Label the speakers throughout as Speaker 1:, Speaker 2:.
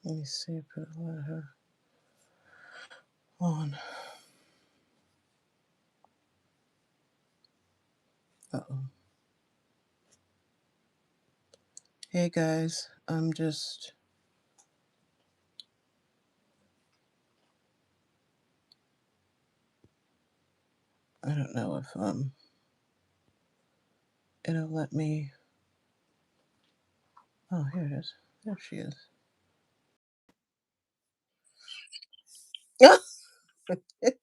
Speaker 1: Let me see if it'll let her on. Uh-oh. Hey guys, I don't know if it'll let me. Oh, here it is. There she is.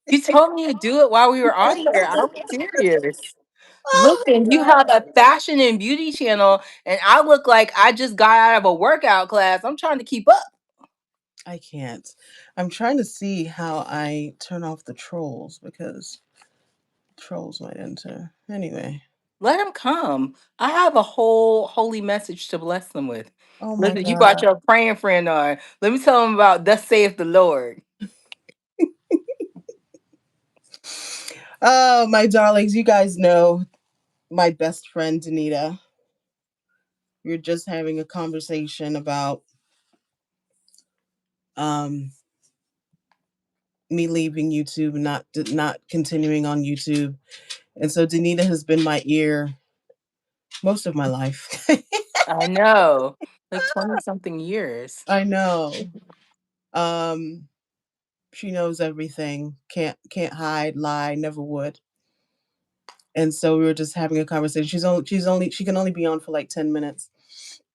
Speaker 2: You told me to do it while we were on here. I'm serious. Listen, you have a fashion and beauty channel, and I look like I just got out of a workout class. I'm trying to keep up.
Speaker 1: I can't. I'm trying to see how I turn off the trolls because trolls might enter. Anyway.
Speaker 2: Let them come. I have a whole holy message to bless them with.
Speaker 1: Oh my
Speaker 2: Listen, you got
Speaker 1: god.
Speaker 2: your praying friend on. Let me tell them about thus saith the Lord.
Speaker 1: Oh, my darlings, you guys know my best friend Danita. We're just having a conversation about um me leaving YouTube and not continuing on YouTube. And so Danita has been my ear most of my life.
Speaker 2: I know. Like 20 something years.
Speaker 1: I know. Um she knows everything. Can't hide, lie, never would. And so we were just having a conversation. She can only be on for like 10 minutes.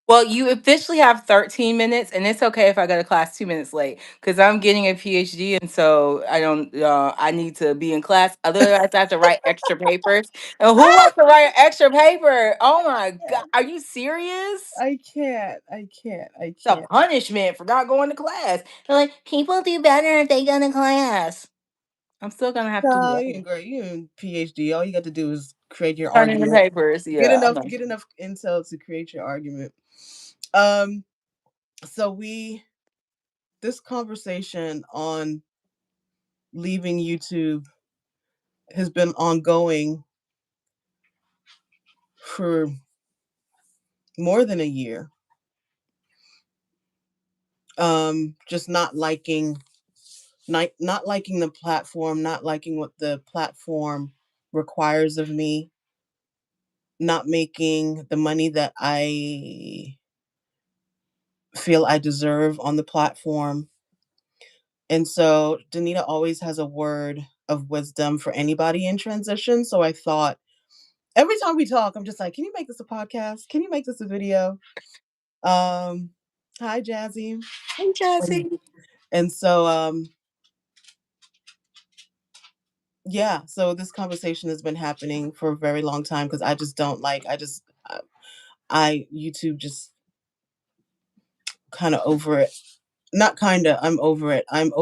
Speaker 2: Well, you officially have 13 minutes, and it's okay if I go to class 2 minutes late because I'm getting a PhD, and so I don't. I need to be in class. Otherwise, I have to write extra papers. And who wants to write an extra paper? Oh my god, are you serious?
Speaker 1: I can't. I can't. I
Speaker 2: It's a
Speaker 1: can't.
Speaker 2: punishment for not going to class. They're like, people do better if they go to class. I'm still gonna have to do
Speaker 1: No, you
Speaker 2: that.
Speaker 1: ain't great. You in PhD. All you got to do is create your
Speaker 2: Turn in the
Speaker 1: argument.
Speaker 2: papers. Yeah, I know.
Speaker 1: Get enough intel to create your argument. Um. So this conversation on leaving YouTube has been ongoing for more than a year. Just not liking the platform, not liking what the platform requires of me, not making the money that I feel I deserve on the platform. And so Danita always has a word of wisdom for anybody in transition. So I thought every time we talk, I'm just like, can you make this a podcast? Can you make this a video? Um, Hi Jazzy.
Speaker 2: Hey,
Speaker 1: And,
Speaker 2: Jesse.
Speaker 1: and so yeah, so this conversation has been happening for a very long time because I just don't like I YouTube just kind of over it. Not kind of, I'm over it. I'm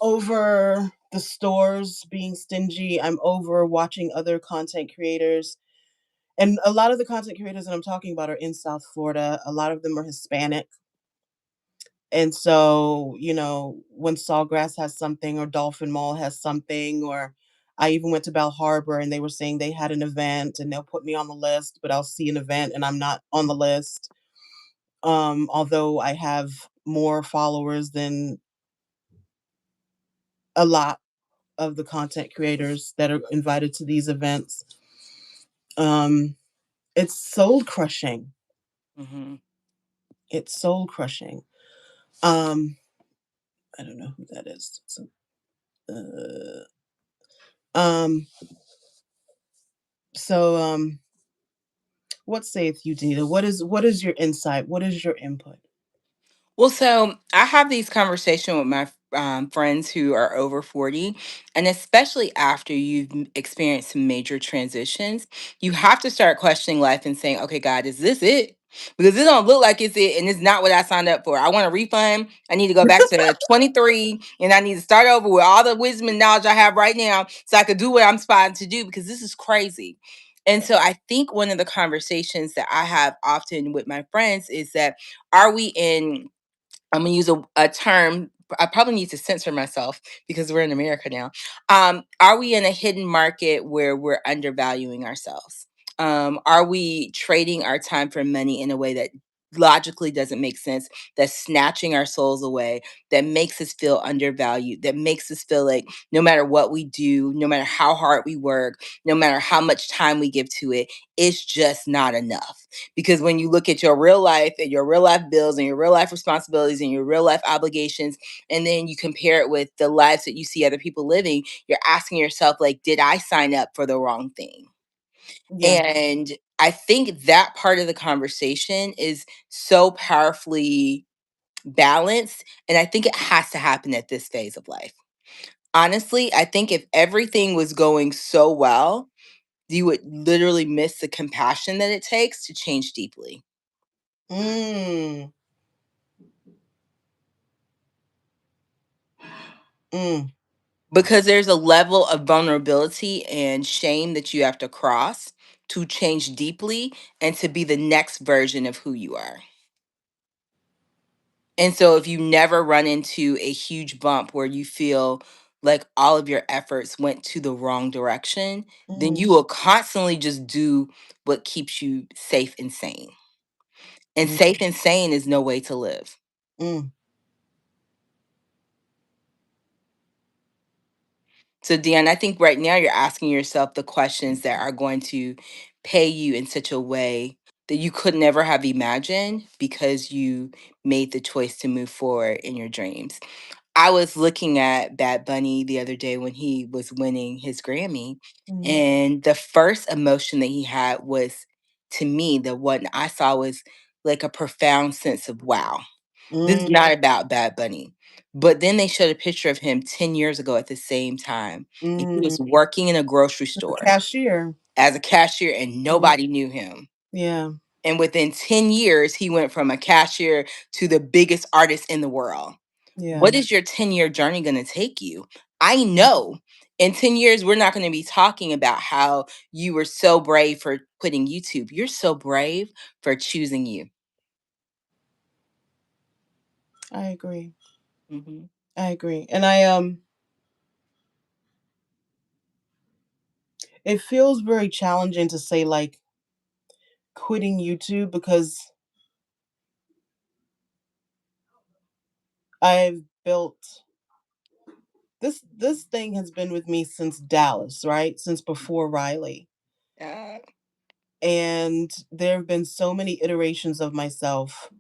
Speaker 1: over the stores being stingy. I'm over watching other content creators. And a lot of the content creators that I'm talking about are in South Florida. A lot of them are Hispanic. And so, when Sawgrass has something or Dolphin Mall has something, or I even went to Bell Harbor and they were saying they had an event and they'll put me on the list, but I'll see an event and I'm not on the list. Although I have more followers than a lot of the content creators that are invited to these events. Um, it's soul crushing.
Speaker 2: Hmm.
Speaker 1: It's soul crushing. Um, I don't know who that is. So, um, so, what saith you, Danita? What is your insight? What is your input?
Speaker 2: Well, so I have these conversations with my friends who are over 40, and especially after you've experienced some major transitions, you have to start questioning life and saying, okay, God, is this it? Because it don't look like it's it, and it's not what I signed up for. I want a refund. I need to go back to 23, and I need to start over with all the wisdom and knowledge I have right now so I could do what I'm supposed to do because this is crazy. And so I think one of the conversations that I have often with my friends is that are we in I'm gonna use a term. I probably need to censor myself because we're in America now. Are we in a hidden market where we're undervaluing ourselves? Are we trading our time for money in a way that logically doesn't make sense, that's snatching our souls away, that makes us feel undervalued, that makes us feel like no matter what we do, no matter how hard we work, no matter how much time we give to it, it's just not enough. Because when you look at your real life and your real life bills and your real life responsibilities and your real life obligations, and then you compare it with the lives that you see other people living, you're asking yourself, like, did I sign up for the wrong thing?
Speaker 1: Yeah.
Speaker 2: And I think that part of the conversation is so powerfully balanced. And I think it has to happen at this phase of life. Honestly, I think if everything was going so well, you would literally miss the compassion that it takes to change deeply.
Speaker 1: Mm. Mm.
Speaker 2: Because there's a level of vulnerability and shame that you have to cross to change deeply and to be the next version of who you are. And so if you never run into a huge bump where you feel like all of your efforts went to the wrong direction, then
Speaker 1: Mm.
Speaker 2: you will constantly just do what keeps you safe and sane. And
Speaker 1: Mm.
Speaker 2: safe and sane is no way to live.
Speaker 1: Mm.
Speaker 2: So, Dion, I think right now you're asking yourself the questions that are going to pay you in such a way that you could never have imagined because you made the choice to move forward in your dreams. I was looking at Bad Bunny the other day when he was winning his Grammy,
Speaker 1: Mm.
Speaker 2: and the first emotion that he had was, to me, the one I saw was like a profound sense of wow. This is
Speaker 1: Mm.
Speaker 2: not about Bad Bunny. But then they showed a picture of him 10 years ago at the same time. And he
Speaker 1: Mm.
Speaker 2: was working in a grocery
Speaker 1: With the
Speaker 2: store
Speaker 1: cashier.
Speaker 2: as a cashier, and
Speaker 1: Mhm.
Speaker 2: nobody knew him.
Speaker 1: Yeah,
Speaker 2: And within 10 years, he went from a cashier to the biggest artist in the world.
Speaker 1: yeah.
Speaker 2: What is your 10-year journey going to take you? I know in 10 years, we're not going to be talking about how you were so brave for quitting YouTube. You're so brave for choosing you.
Speaker 1: I agree.
Speaker 2: Mhm.
Speaker 1: I agree. And it feels very challenging to say like quitting YouTube because I've built this thing has been with me since Dallas, right? Since before Riley.
Speaker 2: Uh,
Speaker 1: And there have been so many iterations of myself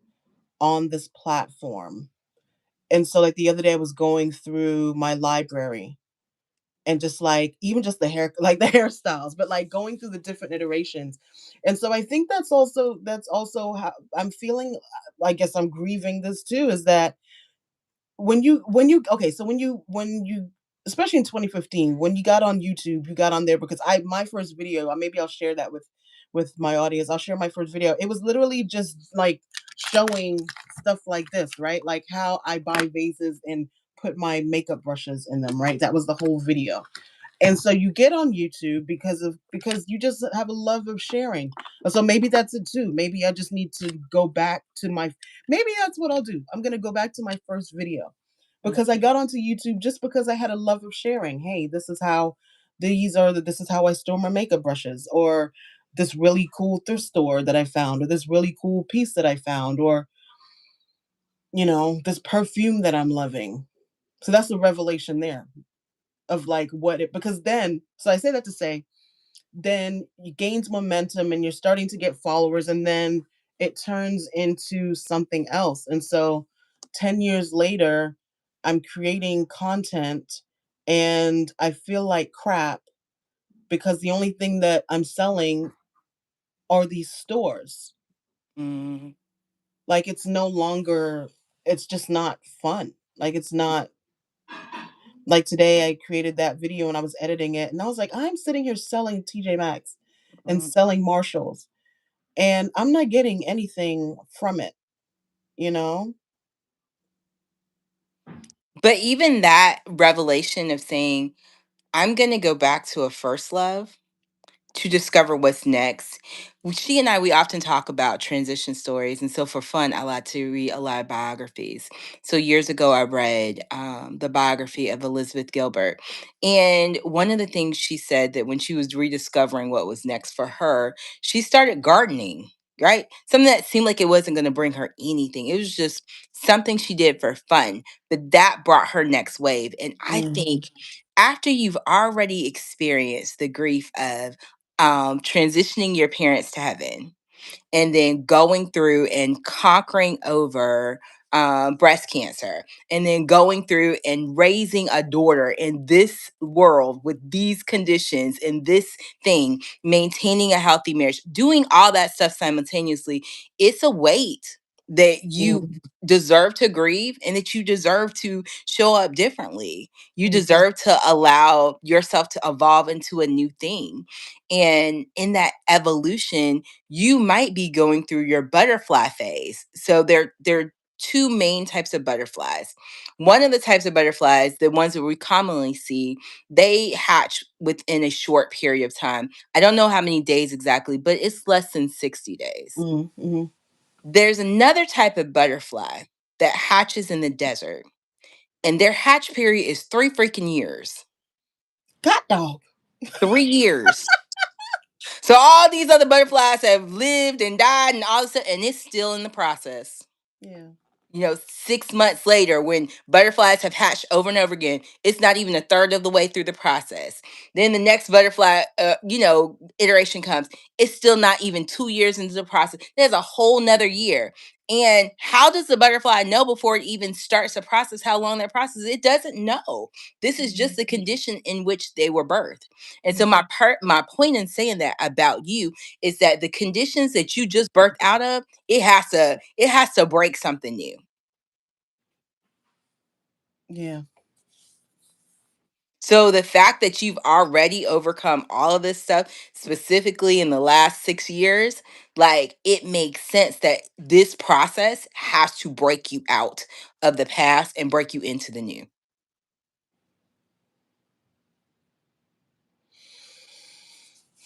Speaker 1: on this platform. And so like the other day I was going through my library and just like even just the hair like the hairstyles, but like going through the different iterations. And so I think that's also how I'm feeling. I guess I'm grieving this too, is that when you okay, so when you especially in 2015 when you got on YouTube, you got on there because I my first video, maybe I'll share that with my audience. I'll share my first video. It was literally just like showing stuff like this, right? Like how I buy vases and put my makeup brushes in them, right? That was the whole video. And so you get on YouTube because you just have a love of sharing. So maybe that's it too. Maybe I just need to go back to my maybe that's what I'll do. I'm going to go back to my first video because I got onto YouTube just because I had a love of sharing. Hey, this is how I store my makeup brushes, or this really cool thrift store that I found, or this really cool piece that I found, or this perfume that I'm loving. So that's the revelation there of like what it because then so I say that to say then it gains momentum and you're starting to get followers, and then it turns into something else. And so 10 years later I'm creating content and I feel like crap because the only thing that I'm selling are these stores.
Speaker 2: mm,
Speaker 1: Like it's no longer, it's just not fun. Like it's not like today I created that video and I was editing it and I was like, I'm sitting here selling TJ Maxx and
Speaker 2: mm.
Speaker 1: selling Marshalls and I'm not getting anything from it, you know?
Speaker 2: But even that revelation of saying, I'm going to go back to a first love to discover what's next. She and I, we often talk about transition stories. And so for fun, I like to read a lot of biographies. So years ago, I read the biography of Elizabeth Gilbert. And one of the things she said that when she was rediscovering what was next for her, she started gardening. right? Something that seemed like it wasn't going to bring her anything. It was just something she did for fun, but that brought her next wave. And I
Speaker 1: Mm,
Speaker 2: think after you've already experienced the grief of transitioning your parents to heaven, and then going through and conquering over breast cancer, and then going through and raising a daughter in this world with these conditions and this thing, maintaining a healthy marriage, doing all that stuff simultaneously, it's a weight that you
Speaker 1: mm,
Speaker 2: deserve to grieve and that you deserve to show up differently. You
Speaker 1: mm,
Speaker 2: deserve to allow yourself to evolve into a new thing. And in that evolution, you might be going through your butterfly phase. So there are two main types of butterflies. One of the types of butterflies, the ones that we commonly see, they hatch within a short period of time. I don't know how many days exactly, but it's less than 60 days.
Speaker 1: mm, mm.
Speaker 2: There's another type of butterfly that hatches in the desert, and their hatch period is 3 freaking years.
Speaker 1: God dog.
Speaker 2: 3 years. So all these other butterflies have lived and died and all this stuff, and it's still in the process.
Speaker 1: Yeah.
Speaker 2: 6 months later, when butterflies have hatched over and over again, it's not even a third of the way through the process. Then the next butterfly, iteration comes. It's still not even 2 years into the process. There's a whole nother year. And how does the butterfly know before it even starts the process how long that process is? It doesn't know. This is just
Speaker 1: Mhm,
Speaker 2: the condition in which they were birthed. And so
Speaker 1: mhm.
Speaker 2: my point in saying that about you is that the conditions that you just birthed out of, it has to break something new.
Speaker 1: Yeah.
Speaker 2: So the fact that you've already overcome all of this stuff, specifically in the last 6 years, like it makes sense that this process has to break you out of the past and break you into the new.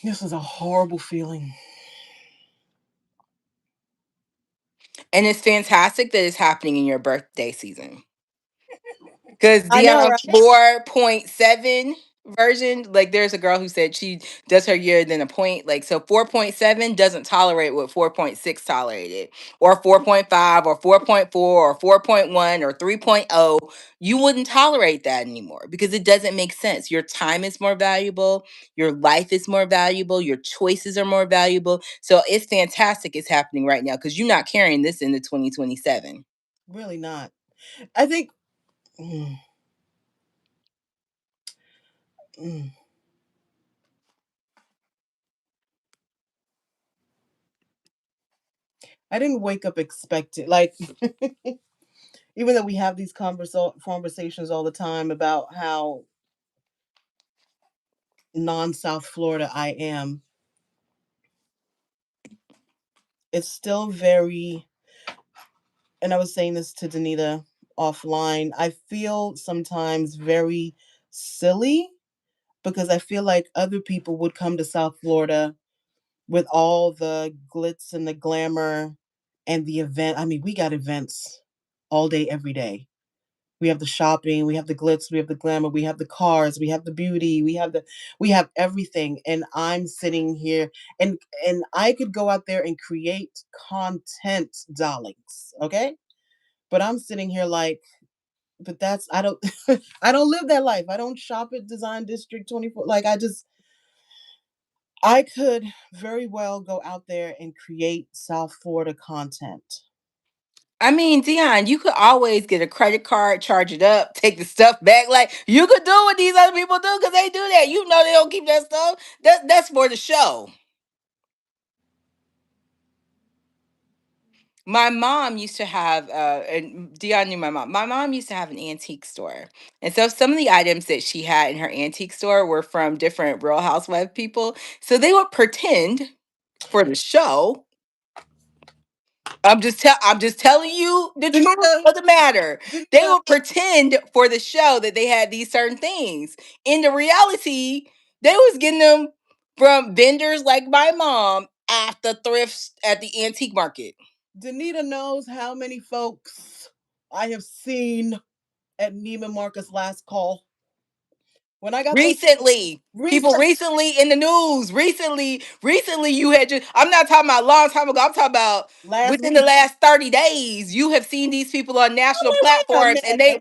Speaker 1: This is a horrible feeling.
Speaker 2: And it's fantastic that it's happening in your birthday season. Because
Speaker 1: I know,
Speaker 2: Dion
Speaker 1: right?
Speaker 2: 4.7 version, like there's a girl who said she does her year then a point. Like, so 4.7 doesn't tolerate what 4.6 tolerated, or 4.5, or 4.4, or 4.1, or 3.0. You wouldn't tolerate that anymore because it doesn't make sense. Your time is more valuable, your life is more valuable, your choices are more valuable. So it's fantastic it's happening right now because you're not carrying this into 2027.
Speaker 1: Really not. I think mm, mm. I didn't wake up expecting like even though we have these conversations all the time about how non-South Florida I am, it's still very, and I was saying this to Danita offline, I feel sometimes very silly because I feel like other people would come to South Florida with all the glitz and the glamour and the event. I mean, we got events all day, every day. We have the shopping, we have the glitz, we have the glamour, we have the cars, we have the beauty, we have everything. And I'm sitting here and I could go out there and create content, darlings. Okay. But I'm sitting here like, but that's I don't I don't live that life. I don't shop at Design District 24. Like I could very well go out there and create South Florida content.
Speaker 2: I mean, Dion, you could always get a credit card, charge it up, take the stuff back. Like you could do what these other people do because they do that. You know they don't keep that stuff. That's for the show. My mom used to have, and Dion knew my mom. My mom used to have an antique store, and so some of the items that she had in her antique store were from different Real Housewife people. So they would pretend for the show. I'm just telling you the truth
Speaker 1: Danita,
Speaker 2: of the matter. They
Speaker 1: Danita,
Speaker 2: will pretend for the show that they had these certain things. In the reality, they was getting them from vendors like my mom at the thrifts at the antique market.
Speaker 1: Danita knows how many folks I have seen at Neiman Marcus last call. When I got those
Speaker 2: Recently, people
Speaker 1: recent
Speaker 2: recently in the news. Recently, you had just. I'm not talking about a long time ago. I'm talking about
Speaker 1: last
Speaker 2: within the
Speaker 1: week.
Speaker 2: last 30 days. You have seen these people on national
Speaker 1: Wait a
Speaker 2: platforms, and
Speaker 1: minute.
Speaker 2: they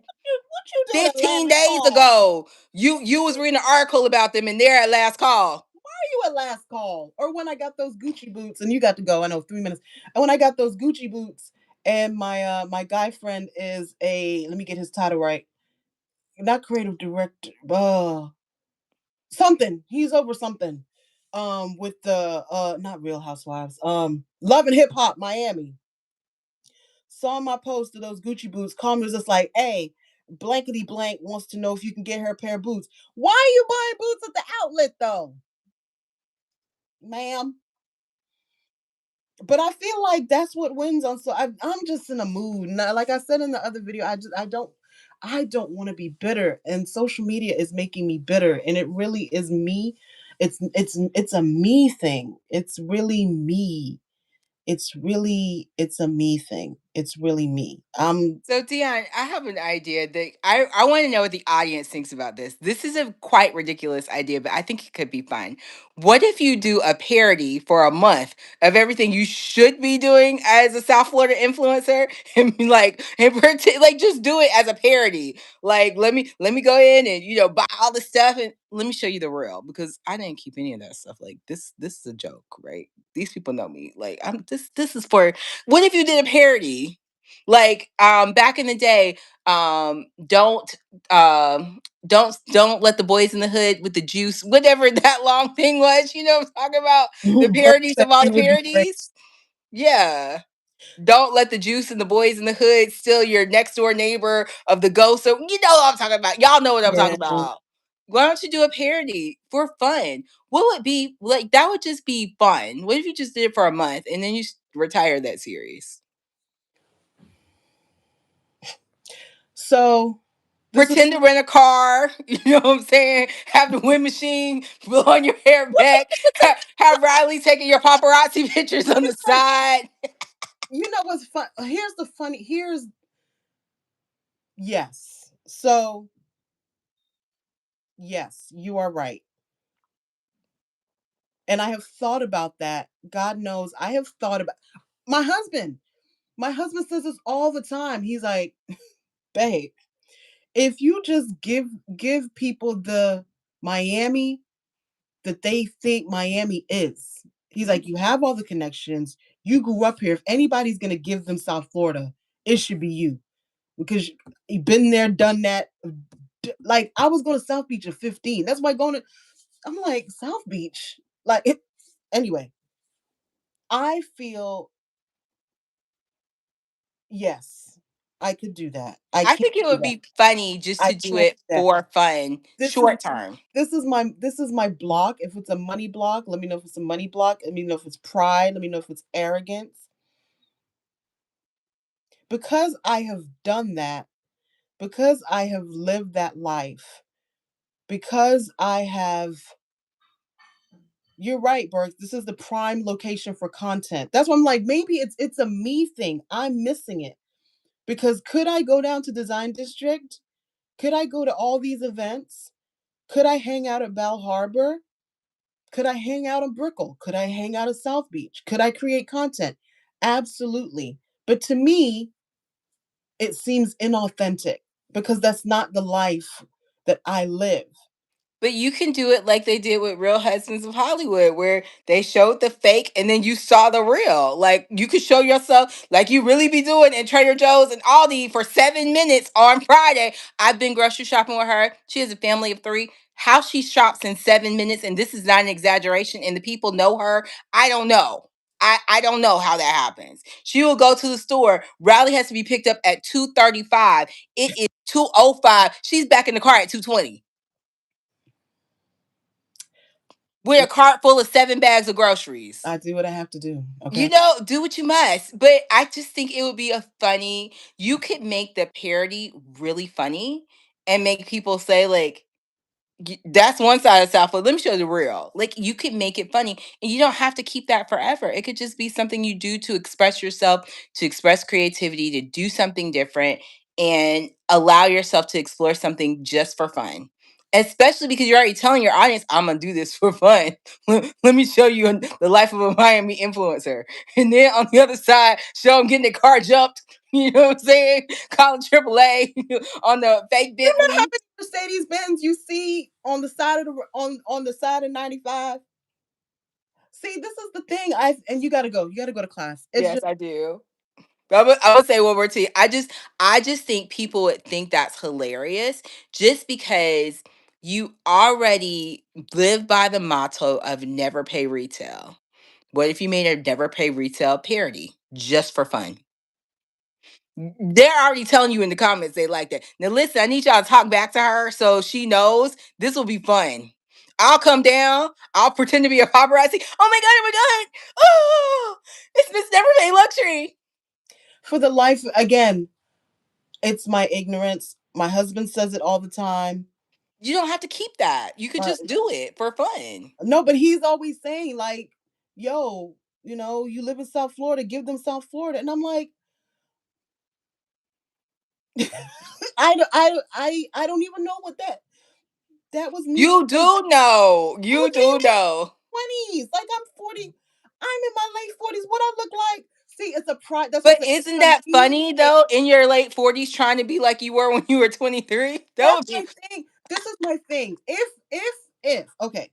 Speaker 1: What you doing at
Speaker 2: 15
Speaker 1: last
Speaker 2: days
Speaker 1: call?
Speaker 2: ago. You was reading an article about them, and they're at last call.
Speaker 1: Are you at last call? Or when I got those Gucci boots and you got to go, I know 3 minutes. And when I got those Gucci boots and my guy friend is a let me get his title right. Not creative director, something. He's over something. With the not Real Housewives. Love and Hip Hop Miami. Saw my post of those Gucci boots. Carmen was just like, hey, blankety blank wants to know if you can get her a pair of boots. Why are you buying boots at the outlet though? Ma'am. But I feel like that's what wins on. So I'm just in a mood. Now, like I said in the other video, I don't want to be bitter, and social media is making me bitter, and it really is me. It's a me thing. It's really me. It's a me thing. It's really me.
Speaker 2: So Dion, I have an idea that I want to know what the audience thinks about this. This is a quite ridiculous idea, but I think it could be fun. What if you do a parody for a month of everything you should be doing as a South Florida influencer, and be like, and like just do it as a parody. Like let me go in and buy all the stuff and let me show you the real, because I didn't keep any of that stuff. Like this is a joke, right? These people know me. Like I'm this is for. What if you did a parody? Like back in the day, don't let the boys in the hood with the juice, whatever that long thing was. You know what I'm talking about? The
Speaker 1: Bert
Speaker 2: parodies
Speaker 1: said
Speaker 2: of all
Speaker 1: he
Speaker 2: the
Speaker 1: would be great.
Speaker 2: parodies. Yeah. Don't let the juice and the boys in the hood steal your next door neighbor of the ghost. So you know what I'm talking about. Y'all know what I'm talking
Speaker 1: Yeah.
Speaker 2: about. Why don't you do a parody for fun? What would be like? That would just be fun. What if you just did it for a month and then you retire that series?
Speaker 1: So this is
Speaker 2: Pretend to rent a car, you know what I'm saying? Have the wind machine blow on your hair back. Have Riley taking your paparazzi pictures on the
Speaker 1: like
Speaker 2: side.
Speaker 1: what's fun. Here's yes. So yes, you are right. And I have thought about that. God knows I have thought about my husband. My husband says this all the time. He's like, babe, if you just give people the Miami that they think Miami is. He's like, you have all the connections. You grew up here. If anybody's gonna give them South Florida, it should be you because you've been there, done that. Like I was going to South Beach at 15. That's why going to. I'm like South Beach. Like it. Anyway, I feel yes, I could do that. I
Speaker 2: I
Speaker 1: can
Speaker 2: think it
Speaker 1: do
Speaker 2: would
Speaker 1: that.
Speaker 2: be funny just
Speaker 1: I
Speaker 2: to do
Speaker 1: can do
Speaker 2: it
Speaker 1: that.
Speaker 2: for fun,
Speaker 1: This is
Speaker 2: short term.
Speaker 1: this is my block. If it's a money block, let me know if it's a money block. Let me know if it's pride. Let me know if it's arrogance. Because I have done that, because I have lived that life, because I have you're right, Burke. This is the prime location for content. That's why I'm like, maybe it's a me thing. I'm missing it. Because could I go down to Design District? Could I go to all these events? Could I hang out at Bal Harbor? Could I hang out in Brickell? Could I hang out at South Beach? Could I create content? Absolutely. But to me, it seems inauthentic because that's not the life that I live.
Speaker 2: But you can do it like they did with Real Husbands of Hollywood, where they showed the fake and then you saw the real. Like you could show yourself like you really be doing in Trader Joe's and Aldi for 7 minutes on Friday. I've been grocery shopping with her. She has a family of three. How she shops in 7 minutes, and this is not an exaggeration, and the people know her. I don't know. I don't know how that happens. She will go to the store. Riley has to be picked up at 2:35. It is 2:05. She's back in the car at 2:20 with a cart full of 7 bags of groceries.
Speaker 1: I do what I have to do.
Speaker 2: You
Speaker 1: Okay.
Speaker 2: know, do what you must. But I just think it would be a funny, you could make the parody really funny and make people say, like, that's one side of South Florida. Let me show you the real. Like, you could make it funny and you don't have to keep that forever. It could just be something you do to express yourself, to express creativity, to do something different and allow yourself to explore something just for fun. Especially because you're already telling your audience, I'm gonna do this for fun. Let me show you the life of a Miami influencer. And then on the other side, show them getting their car jumped. You know what I'm saying? Calling AAA on the fake
Speaker 1: You know how
Speaker 2: Bentley.
Speaker 1: many Mercedes Benz you see on the side of the on the side of 95? See, this is the thing. I and you gotta go. You gotta go to class. It's
Speaker 2: Yes,
Speaker 1: just
Speaker 2: I do. I would say one more to you. I just think people would think that's hilarious just because you already live by the motto of never pay retail. What if you made a never pay retail parody just for fun? They're already telling you in the comments they like that. Now listen, I need y'all to talk back to her so she knows this will be fun. I'll come down. I'll pretend to be a paparazzi. Oh my god! Oh my god! Oh, it's Miss Never Pay Luxury.
Speaker 1: for the life again. It's my ignorance. My husband says it all the time.
Speaker 2: You don't have to keep that. You could
Speaker 1: My
Speaker 2: just do it for fun.
Speaker 1: No, but he's always saying like, "Yo, you live in South Florida, give them South Florida," and I'm like, I don't even know what that was me
Speaker 2: You
Speaker 1: being
Speaker 2: do know.
Speaker 1: I
Speaker 2: You
Speaker 1: was
Speaker 2: do know.
Speaker 1: 20s. Like I'm 40. I'm in my late 40s. What I look like? See, it's a pride. That's what
Speaker 2: But
Speaker 1: I say.
Speaker 2: isn't
Speaker 1: It's a
Speaker 2: that
Speaker 1: me
Speaker 2: funny
Speaker 1: thing.
Speaker 2: though? In your late 40s trying to be like you were when you were 23? That
Speaker 1: That's
Speaker 2: would
Speaker 1: my
Speaker 2: be.
Speaker 1: thing. This is my thing. If okay.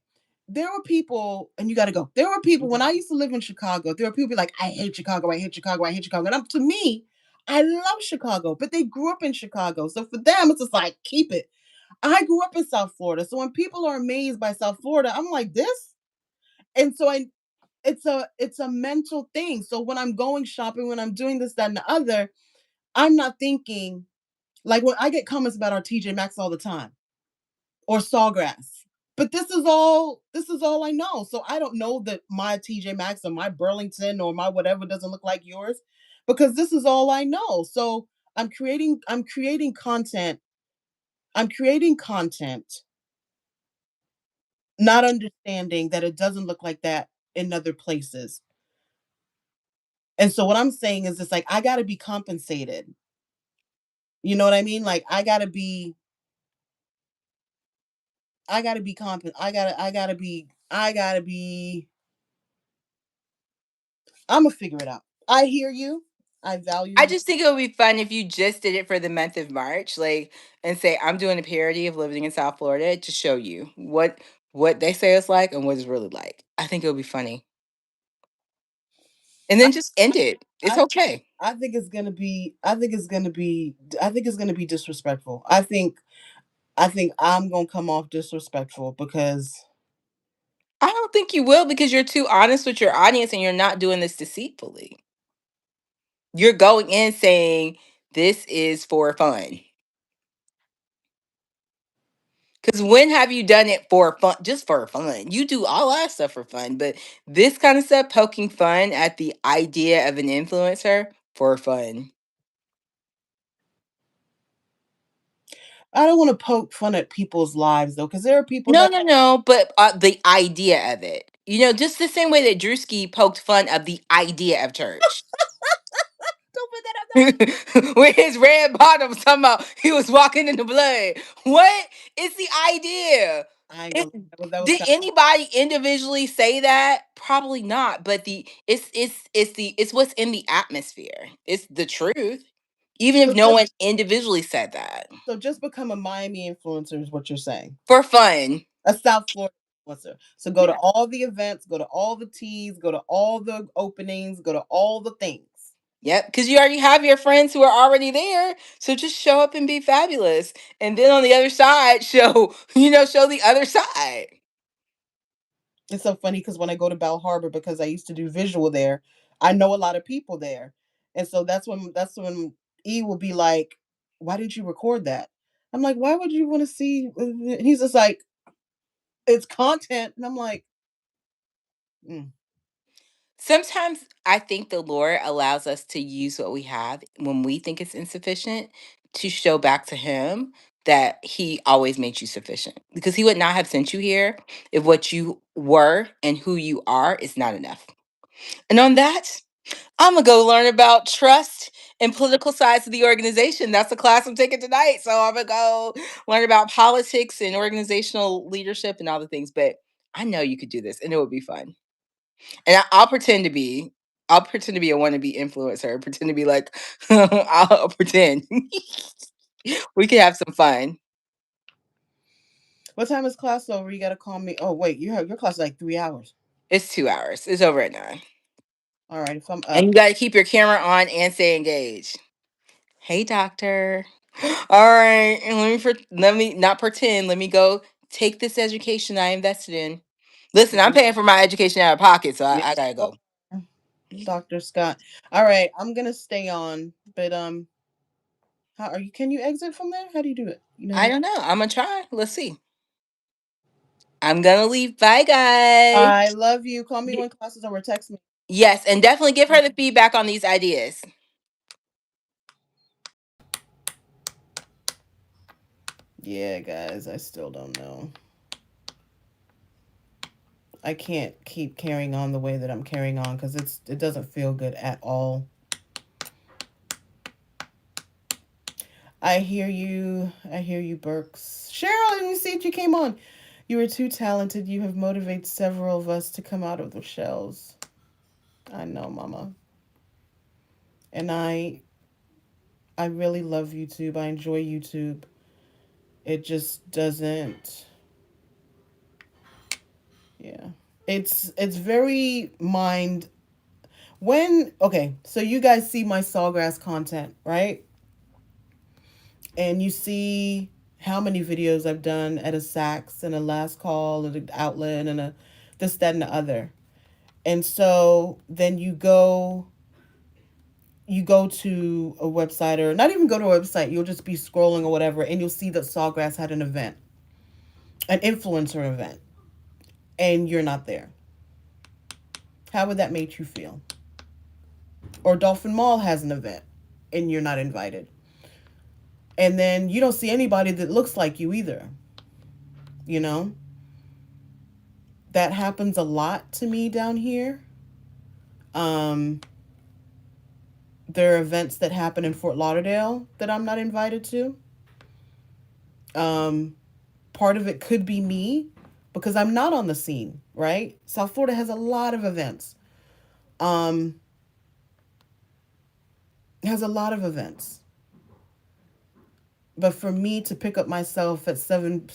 Speaker 1: There were people, and you gotta go. There were people when I used to live in Chicago, there were people be like, I hate Chicago, I hate Chicago, I hate Chicago. And to me, I love Chicago, but they grew up in Chicago. So for them, it's just like, keep it. I grew up in South Florida. So when people are amazed by South Florida, I'm like, this? And so I it's a mental thing. So when I'm going shopping, when I'm doing this, that, and the other, I'm not thinking like when I get comments about our TJ Maxx all the time or Sawgrass. But this is all I know. So I don't know that my TJ Maxx or my Burlington or my whatever doesn't look like yours because this is all I know. So I'm creating content. I'm creating content, not understanding that it doesn't look like that in other places. And so what I'm saying is it's like I got to be compensated. You know what I mean? Like I got to be I got to be I'm gonna figure it out. I hear you. I value
Speaker 2: I
Speaker 1: you.
Speaker 2: just think it would be fun if you just did it for the month of March, like, and say, I'm doing a parody of living in South Florida to show you what they say it's like and what it's really like. I think it would be funny. And
Speaker 1: I
Speaker 2: then just end it. It's
Speaker 1: I
Speaker 2: okay.
Speaker 1: I think it's gonna be. I think it's gonna be disrespectful. I think I'm gonna come off disrespectful because
Speaker 2: I don't think you will because you're too honest with your audience and you're not doing this deceitfully. You're going in saying this is for fun. Because when have you done it for fun? Just for fun. You do all that stuff for fun, but this kind of stuff, poking fun at the idea of an influencer for fun.
Speaker 1: I don't want to poke fun at people's lives though, because there are people
Speaker 2: No,
Speaker 1: that
Speaker 2: no, no. But the idea of it, just the same way that Drewski poked fun of the idea of church.
Speaker 1: don't put that up.
Speaker 2: With his red bottoms, talking about he was walking in the blood. What? It's the idea.
Speaker 1: I ain't
Speaker 2: It,
Speaker 1: gonna. That was
Speaker 2: did
Speaker 1: kind.
Speaker 2: anybody individually say that? Probably not. But it's what's in the atmosphere. It's the truth. Even if
Speaker 1: So
Speaker 2: no
Speaker 1: just
Speaker 2: one individually said that
Speaker 1: so just become a Miami influencer is what you're saying.
Speaker 2: for fun.
Speaker 1: A South Florida influencer. So go to
Speaker 2: Yeah.
Speaker 1: all the events, go to all the teas, go to all the openings, go to all the things.
Speaker 2: Yep, because you already have your friends who are already there. So just show up and be fabulous. And then on the other side, show the other side.
Speaker 1: It's so funny because when I go to Bell Harbor, because I used to do visual there, I know a lot of people there, and so that's when E will be like, "Why didn't you record that?" I'm like, "Why would you want to see?" And he's just like, "It's content," and I'm like, mm.
Speaker 2: Sometimes I think the Lord allows us to use what we have when we think it's insufficient to show back to Him that He always made you sufficient. Because He would not have sent you here if what you were and who you are is not enough. And on that, I'm going to go learn about trust and political sides of the organization. That's the class I'm taking tonight. So I'm gonna go learn about politics and organizational leadership and all the things. But I know you could do this, and it would be fun. And I'll pretend to be. I'll pretend to be a wannabe influencer. Pretend to be like, I'll pretend. We could have some fun.
Speaker 1: What time is class over? You gotta call me. Oh wait, you have your class is like 3 hours.
Speaker 2: It's 2 hours. It's over at 9.
Speaker 1: All right, if I'm
Speaker 2: And
Speaker 1: up.
Speaker 2: you got to keep your camera on and stay engaged. Hey, doctor. All right, and let me not pretend. Let me go take this education I invested in. Listen, I'm paying for my education out of pocket, so
Speaker 1: Yeah.
Speaker 2: I gotta go.
Speaker 1: Dr. Scott. All right, I'm gonna stay on, but how are you? Can you exit from there? How do you do it? You know how
Speaker 2: I
Speaker 1: to?
Speaker 2: don't know. I'm gonna try. Let's see. I'm gonna leave. Bye, guys.
Speaker 1: I love you. Call me
Speaker 2: Y-
Speaker 1: when class is over. Text me.
Speaker 2: Yes, and definitely give her the feedback on these ideas.
Speaker 1: Yeah, guys, I still don't know. I can't keep carrying on the way that I'm carrying on because it doesn't feel good at all. I hear you. I hear you, Burks. Cheryl, let me see if you came on. You are too talented. You have motivated several of us to come out of the shells. I know, Mama. And I really love YouTube. I enjoy YouTube. It just doesn't. Yeah. It's very mind when okay, so you guys see my Sawgrass content, right? And you see how many videos I've done at a sax and a last call and an outlet and a this, that, and the other. And so then you go to a website or not even go to a website, you'll just be scrolling or whatever, and you'll see that Sawgrass had an event, an influencer event, and you're not there. How would that make you feel? Or Dolphin Mall has an event and you're not invited. And then you don't see anybody that looks like you either. You know? That happens a lot to me down here. Um, there are events that happen in Fort Lauderdale that I'm not invited to. Um, part of it could be me because I'm not on the scene, right? South Florida has a lot of events. Um, has a lot of events. But for me to pick up myself at 7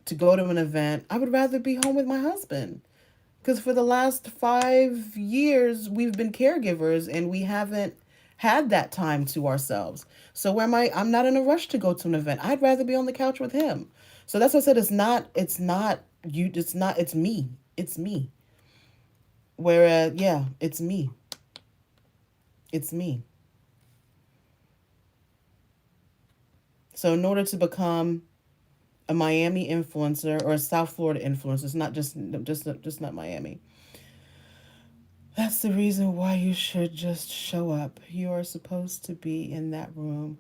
Speaker 1: to go to an event, I would rather be home with my husband. Because for the last 5 years, we've been caregivers and we haven't had that time to ourselves. So where am I? I'm not in a rush to go to an event. I'd rather be on the couch with him. So that's what I said. It's not you. It's me. It's me. Whereas, yeah, it's me. It's me. So in order to become a Miami influencer or a South Florida influencer, it's not just not Miami. That's the reason why you should just show up. You are supposed to be in that room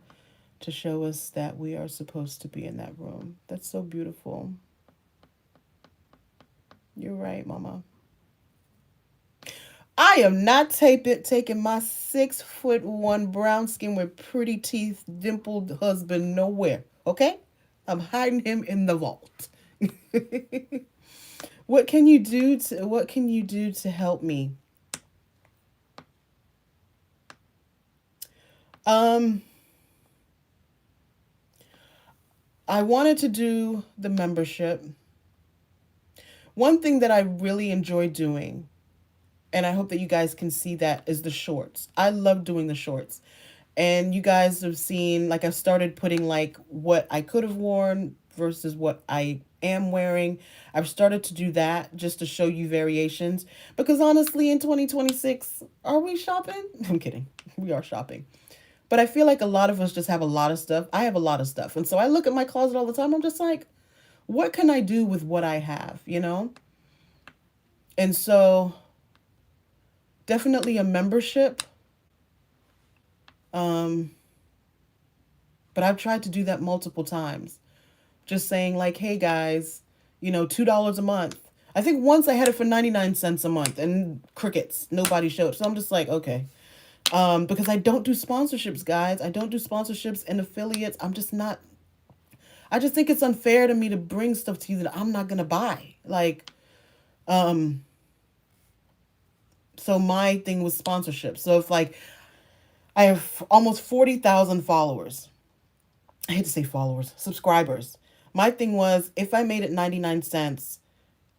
Speaker 1: to show us that we are supposed to be in that room. That's so beautiful. You're right, Mama. I am not taking my 6'1" brown skin with pretty teeth, dimpled husband nowhere. Okay? I'm hiding him in the vault. What can you do to help me? Um I wanted to do the membership. One thing that I really enjoy doing, and I hope that you guys can see that, is the shorts. I love doing the shorts. And you guys have seen, like, I've started putting, like, what I could have worn versus what I am wearing. I've started to do that just to show you variations. Because honestly, in 2026, are we shopping? I'm kidding. We are shopping. But I feel like a lot of us just have a lot of stuff. I have a lot of stuff. And so I look at my closet all the time. I'm just like, what can I do with what I have, you know? And so definitely a membership. Um, but I've tried to do that multiple times. Just saying like, hey guys, $2 a month. I think once I had it for 99 cents a month and crickets. Nobody showed. So I'm just like, okay. Because I don't do sponsorships, guys. I don't do sponsorships and affiliates. I'm just not. I just think it's unfair to me to bring stuff to you that I'm not gonna buy. Like, um, so my thing was sponsorship. So if like I have almost 40,000 followers, I hate to say followers, subscribers. My thing was if I made it 99 cents,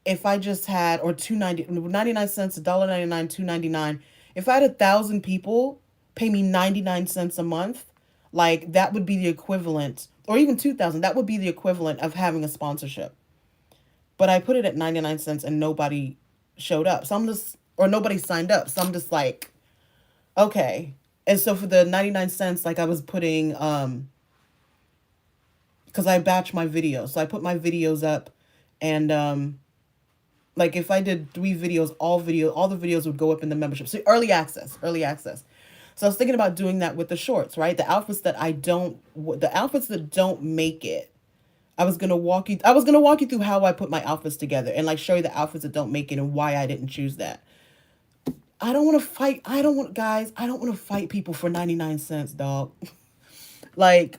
Speaker 1: if I just had or 2.99 cents, $1.99, 2.99, if I had 1,000 people pay me 99 cents a month, like that would be the equivalent, or even 2,000, that would be the equivalent of having a sponsorship. But I put it at 99 cents and nobody showed up. So I'm just, or nobody signed up. So I'm just like, okay. And so for the 99 cents, like I was putting, because I batch my videos. So I put my videos up and, like if I did 3 videos, all the videos would go up in the membership. So early access, early access. So I was thinking about doing that with the shorts, right? The outfits that don't make it. I was gonna walk you through how I put my outfits together and like show you the outfits that don't make it and why I didn't choose that. I don't want to fight. I don't want guys. I don't want to fight people for 99 cents, dog. Like,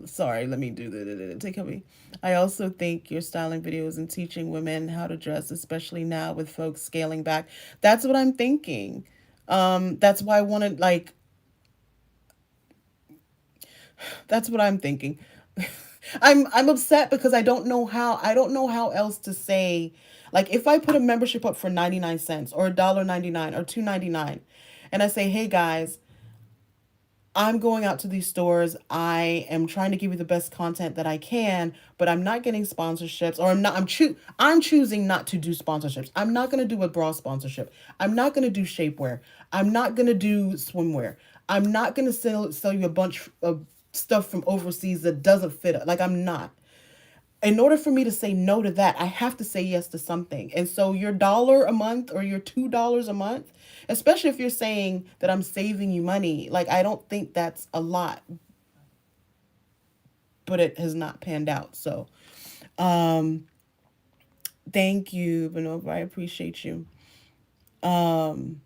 Speaker 1: sorry. Let me do the take me. I also think your styling videos and teaching women how to dress, especially now with folks scaling back. That's what I'm thinking. That's why I wanted like. That's what I'm thinking. I'm upset because I don't know how else to say, like if I put a membership up for 99 cents or $1.99 or $2.99 and I say, "Hey guys, I'm going out to these stores. I am trying to give you the best content that I can, but I'm not getting sponsorships or I'm choosing not to do sponsorships. I'm not going to do a bra sponsorship. I'm not going to do shapewear. I'm not going to do swimwear. I'm not going to sell you a bunch of stuff from overseas that doesn't fit. Like I'm not. In order for me to say no to that, I have to say yes to something. And so your dollar a month or your $2 a month, especially if you're saying that I'm saving you money, like I don't think that's a lot, but it has not panned out. So, um, thank you, Benova. I appreciate you. Um,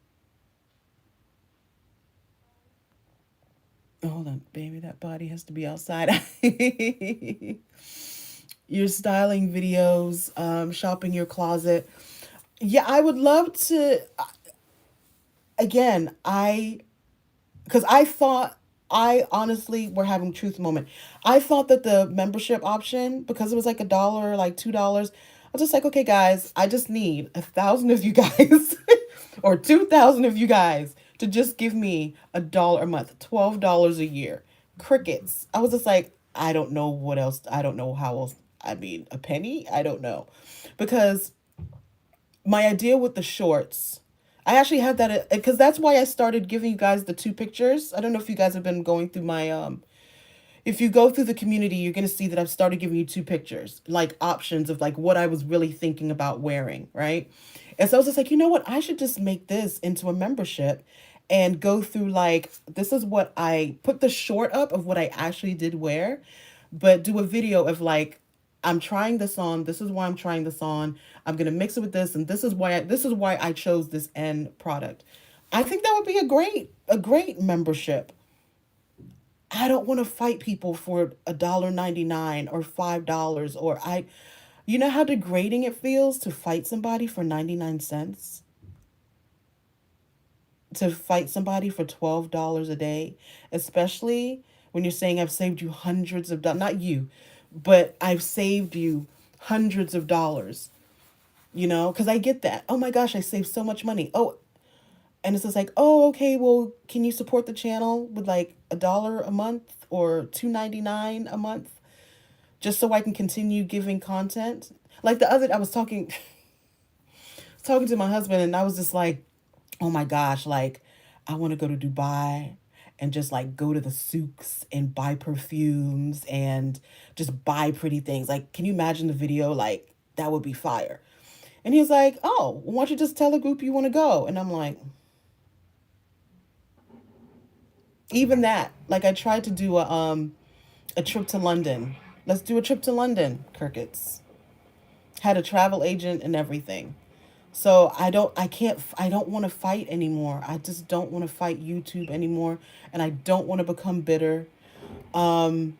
Speaker 1: Hold on, baby. That body has to be outside. Your styling videos, shopping your closet. Yeah, I would love to. Again, because I thought I honestly we're having truth moment. I thought that the membership option, because it was like $1, like $2, I was just like, okay, guys, I just need 1,000 of you guys or 2,000 of you guys to just give me $1 a month, $12 a year. Crickets. I was just like, I don't know what else. I don't know how else. I mean, a penny. I don't know, because my idea with the shorts, I actually had that because that's why I started giving you guys the 2 pictures. I don't know if you guys have been going through my if you go through the community, you're going to see that I've started giving you 2 pictures, like options of like what I was really thinking about wearing, right? And so I was just like, you know what? I should just make this into a membership and go through like this is what I put the short up of what I actually did wear, but do a video of like I'm trying this on. This is why I'm trying this on. I'm going to mix it with this and this is why I chose this end product. I think that would be a great membership. I don't want to fight people for $1.99 or $5 or I you know how degrading it feels to fight somebody for 99 cents? To fight somebody for $12 a day, especially when you're saying I've saved you hundreds of dollars, not you, but I've saved you hundreds of dollars, because I get that. Oh my gosh, I saved so much money. Oh, and it's just like, oh, okay, well, can you support the channel with like $1 a month or 2.99 a month just so I can continue giving content? Like I was talking to my husband and I was just like, oh my gosh, like I want to go to Dubai and just like go to the souks and buy perfumes and just buy pretty things. Like, can you imagine the video? Like, that would be fire. And he's like, oh, why don't you just tell a group you want to go? And I'm like, even that. Like, I tried to do a trip to London. Let's do a trip to London, Crickets. Had a travel agent and everything. So I don't want to fight anymore. I just don't want to fight YouTube anymore, and I don't want to become bitter. Um,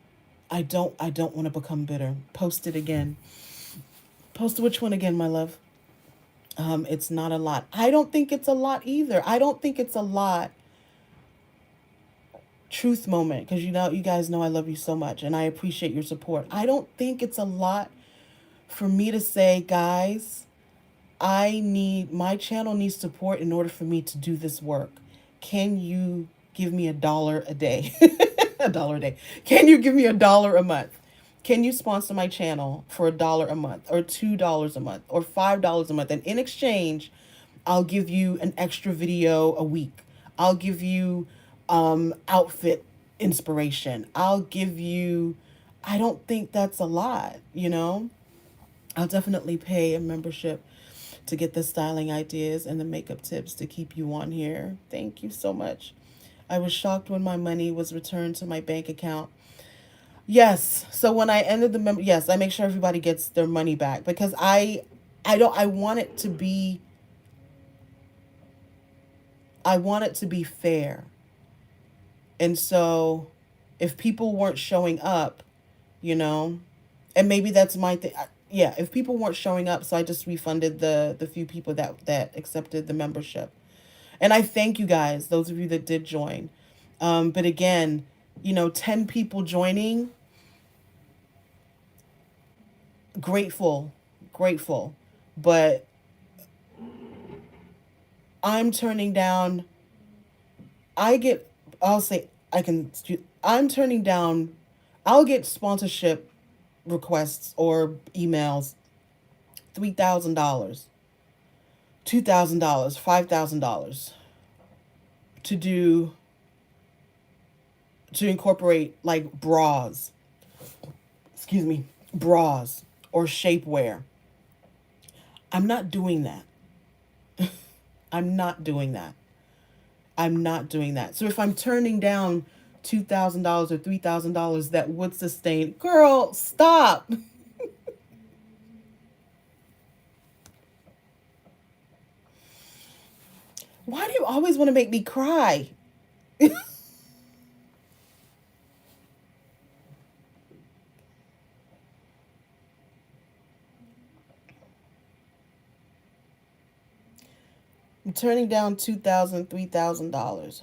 Speaker 1: I don't want to become bitter. Post it again. Post which one again, my love? It's not a lot. I don't think it's a lot either. I don't think it's a lot. Truth moment, because you guys know I love you so much and I appreciate your support. I don't think it's a lot for me to say, guys, I need my channel needs support in order for me to do this work. Can you give me $1 a day? $1 a day. Can you give me $1 a month? Can you sponsor my channel for $1 a month or $2 a month or $5 a month? And in exchange, I'll give you an extra video a week. I'll give you outfit inspiration. I'll give you, I don't think that's a lot, you know? I'll definitely pay a membership to get the styling ideas and the makeup tips to keep you on here. Thank you so much. I was shocked when my money was returned to my bank account. Yes. So when I ended the yes, I make sure everybody gets their money back because I want it to be I want it to be fair. And so if people weren't showing up, you know, and maybe that's my thing. Yeah, if people weren't showing up, so I just refunded the few people that accepted the membership. And I thank you guys, those of you that did join. But again, 10 people joining, grateful, grateful. But I'm turning down, I get, I'll say, I'm turning down, I'll get sponsorship requests or emails $3,000, $2,000, $5,000 to do, to incorporate like excuse me, bras or shapewear. I'm not doing that. I'm not doing that. I'm not doing that. So if I'm turning down $2,000 or $3,000 that would sustain, girl, stop. Why do you always want to make me cry? I'm turning down $2,000, $3,000.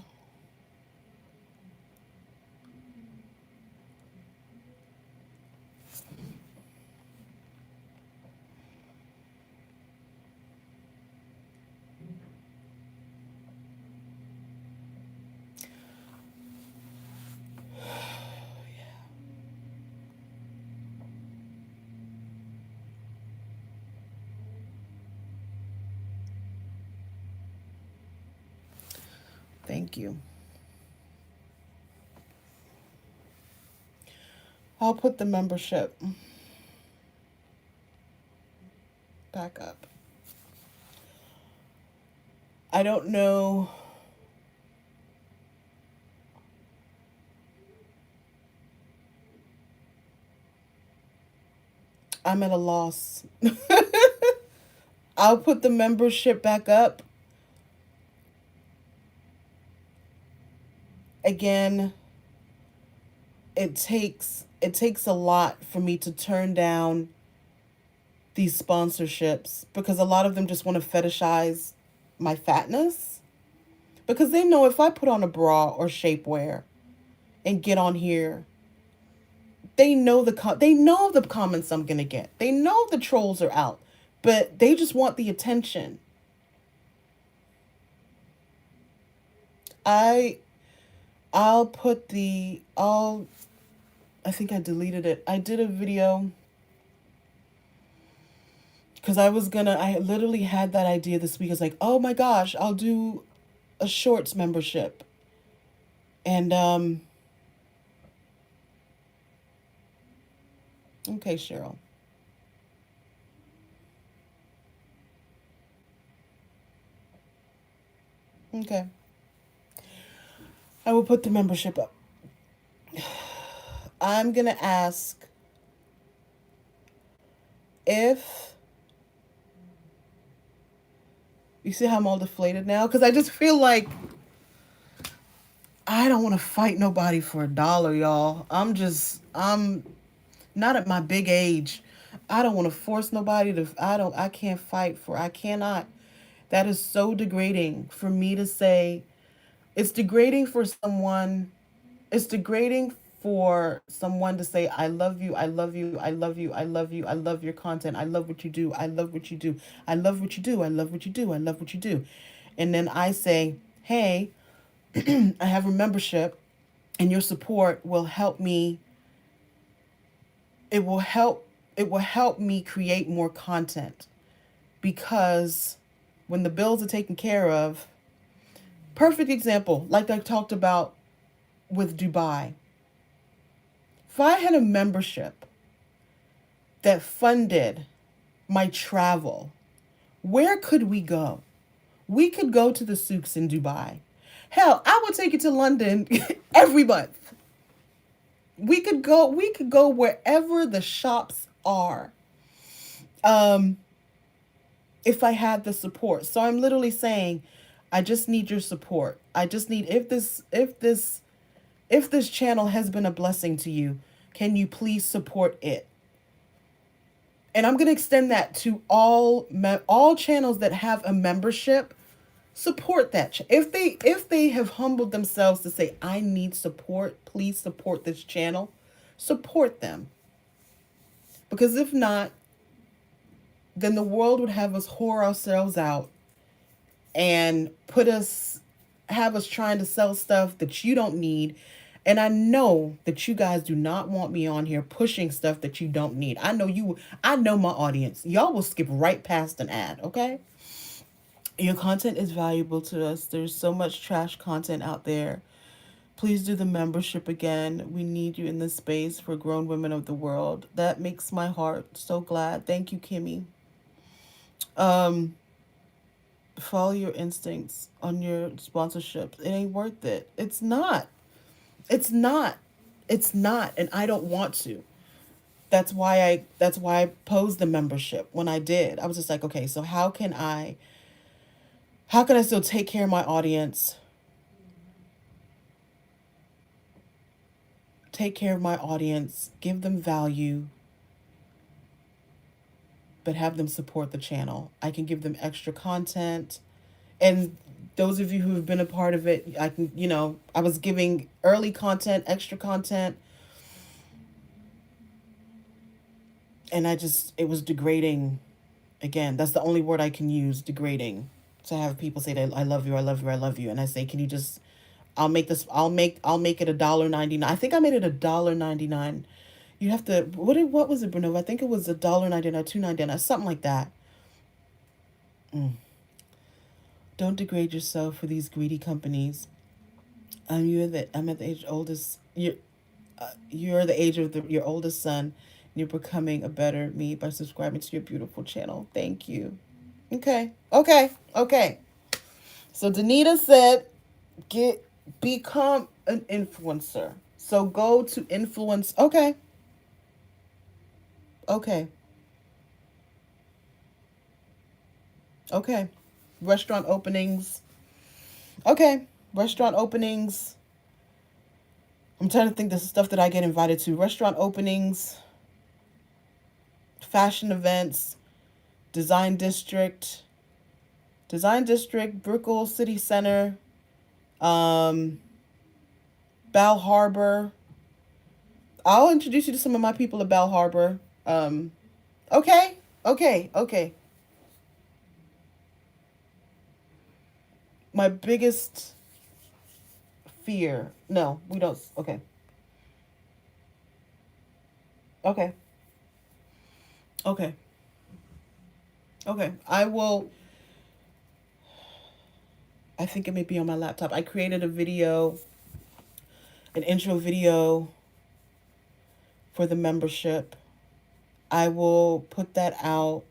Speaker 1: Thank you. I'll put the membership back up. I don't know. I'm at a loss. I'll put the membership back up. Again, it takes a lot for me to turn down these sponsorships because a lot of them just want to fetishize my fatness because they know if I put on a bra or shapewear and get on here, they know the comments I'm going to get. They know the trolls are out, but they just want the attention. I I'll put the I'll I think I deleted it. I did a video because I literally had that idea this week. I was like, oh my gosh, I'll do a shorts membership. And okay, Cheryl. Okay. I will put the membership up. I'm gonna ask if You see how I'm all deflated now? Because I just feel like I don't want to fight nobody for $1, y'all. I'm not at my big age. I don't want to force nobody to, I can't fight for, I cannot. That is so degrading for me to say. It's degrading for someone, it's degrading for someone to say, I love you, I love you, I love you, I love you, I love your content, I love what you do, I love what you do, I love what you do, I love what you do, I love what you do. And then I say, hey, I have a membership and your support will help me, it will help, it will help me create more content because when the bills are taken care of, perfect example, like I talked about with Dubai. If I had a membership that funded my travel, where could we go? We could go to the souks in Dubai. Hell, I would take you to London every month. We could go wherever the shops are. Um if I had the support. So I'm literally saying I just need your support. I just need, if this channel has been a blessing to you, can you please support it? And I'm going to extend that to all channels that have a membership. Support that if they have humbled themselves to say I need support, please support this channel. Support them, because if not, then the world would have us whore ourselves out and have us trying to sell stuff that you don't need. And I know that you guys do not want me on here pushing stuff that you don't need. I know my audience. Y'all will skip right past an ad, okay? Your content is valuable to us. There's so much trash content out there. Please do the membership again. We need you in this space for grown women of the world. That makes my heart so glad. Thank you, Kimmy. Um, Follow your instincts on your sponsorships. It ain't worth it. It's not. It's not. It's not. And I don't want to. That's why I posed the membership when I did. I was just like, okay, so how can I still take care of my audience, give them value, but have them support the channel. I can give them extra content. And those of you who have been a part of it, I was giving early content, extra content, and it was degrading. Again, that's the only word I can use, degrading. To have people say that I love you, I love you, I love you, and I say, can you just, I'll make it $1.99. I think I made it $1.99. You have to, what was it, Bruno? I think it was $1.99, $2.99, something like that. Mm. Don't degrade yourself for these greedy companies. I'm at the age oldest. You're the age of your oldest son. And you're becoming a better me by subscribing to your beautiful channel. Thank you. Okay. Okay. Okay. So Danita said, get become an influencer. So go to influence. Okay. Okay. Okay. Restaurant openings. Okay. Restaurant openings. I'm trying to think of the stuff that I get invited to. Restaurant openings, fashion events, design district, Brickell City Center, um, Bal Harbor. I'll introduce you to some of my people at Bal Harbor. Okay, okay, okay. My biggest fear. No, we don't. Okay, okay, okay, okay. I will. I think it may be on my laptop. I created a video, an intro video for the membership. I will put that out.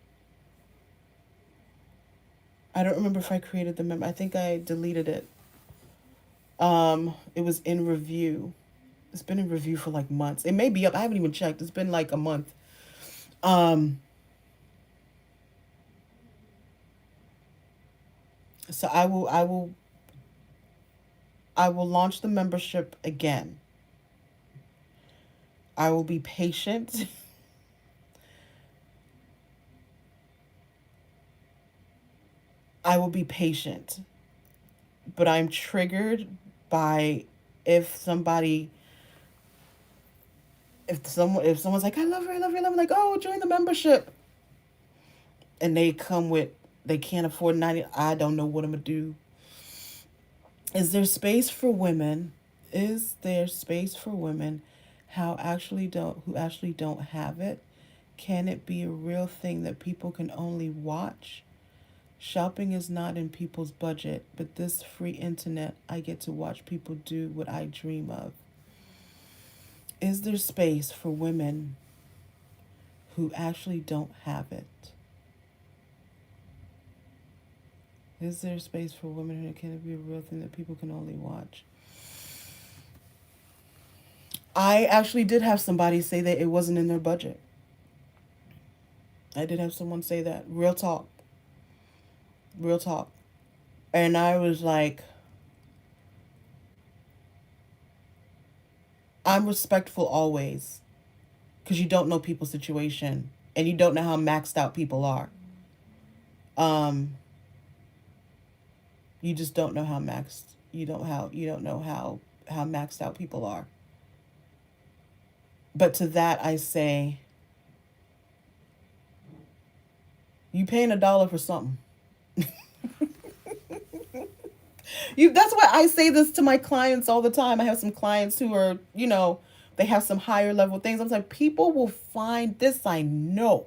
Speaker 1: I don't remember if I created the member. I think I deleted it. It was in review. It's been in review for like months. It may be up. I haven't even checked. It's been like a month. Um, So I will launch the membership again. I will be patient. I will be patient. But I'm triggered by if somebody if someone's like, I love her, I love her, I love her, like, oh, join the membership, and they come with they can't afford 90. I don't know what I'm gonna do. Is there space for women? Is there space for women who actually don't have it? Can it be a real thing that people can only watch? Shopping is not in people's budget, but this free internet, I get to watch people do what I dream of. Is there space for women who actually don't have it? Is there space for women who can it be a real thing that people can only watch? I actually did have somebody say that it wasn't in their budget. I did have someone say that. Real talk. Real talk. And I was like, I'm respectful always because you don't know people's situation and you don't know how maxed out people are. Um, you just don't know how maxed you don't know how maxed out people are. But to that I say, you paying $1 for something. You That's why I say this to my clients all the time. I have some clients who are, they have some higher level things. I'm like, people will find this, I know.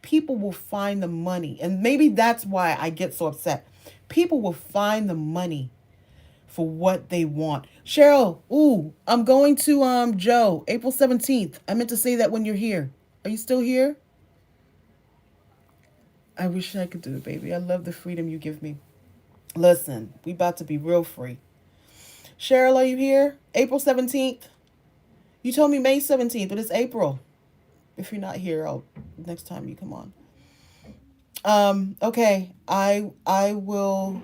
Speaker 1: People will find the money. And maybe that's why I get so upset. People will find the money for what they want. Cheryl, ooh, I'm going to Joe, April 17th. I meant to say that when you're here. Are you still here? I wish I could do it, baby. I love the freedom you give me. Listen, we about to be real free. Cheryl, are you here? April 17th. You told me May 17th, but it's April. If you're not here, I'll next time you come on. Okay. I will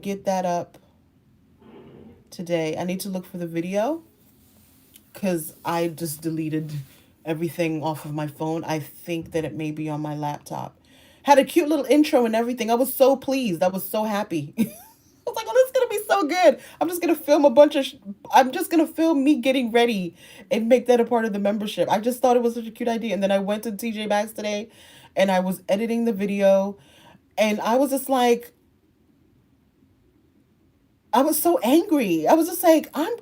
Speaker 1: get that up today. I need to look for the video cuz I just deleted everything off of my phone. I think that it may be on my laptop. Had a cute little intro and everything. I was so pleased. I was so happy. I was like, oh, this is gonna be so good. I'm just gonna film me getting ready and make that a part of the membership. I just thought it was such a cute idea. And then I went to TJ Maxx today and I was editing the video and I was just like, I was so angry. I was just like, I'm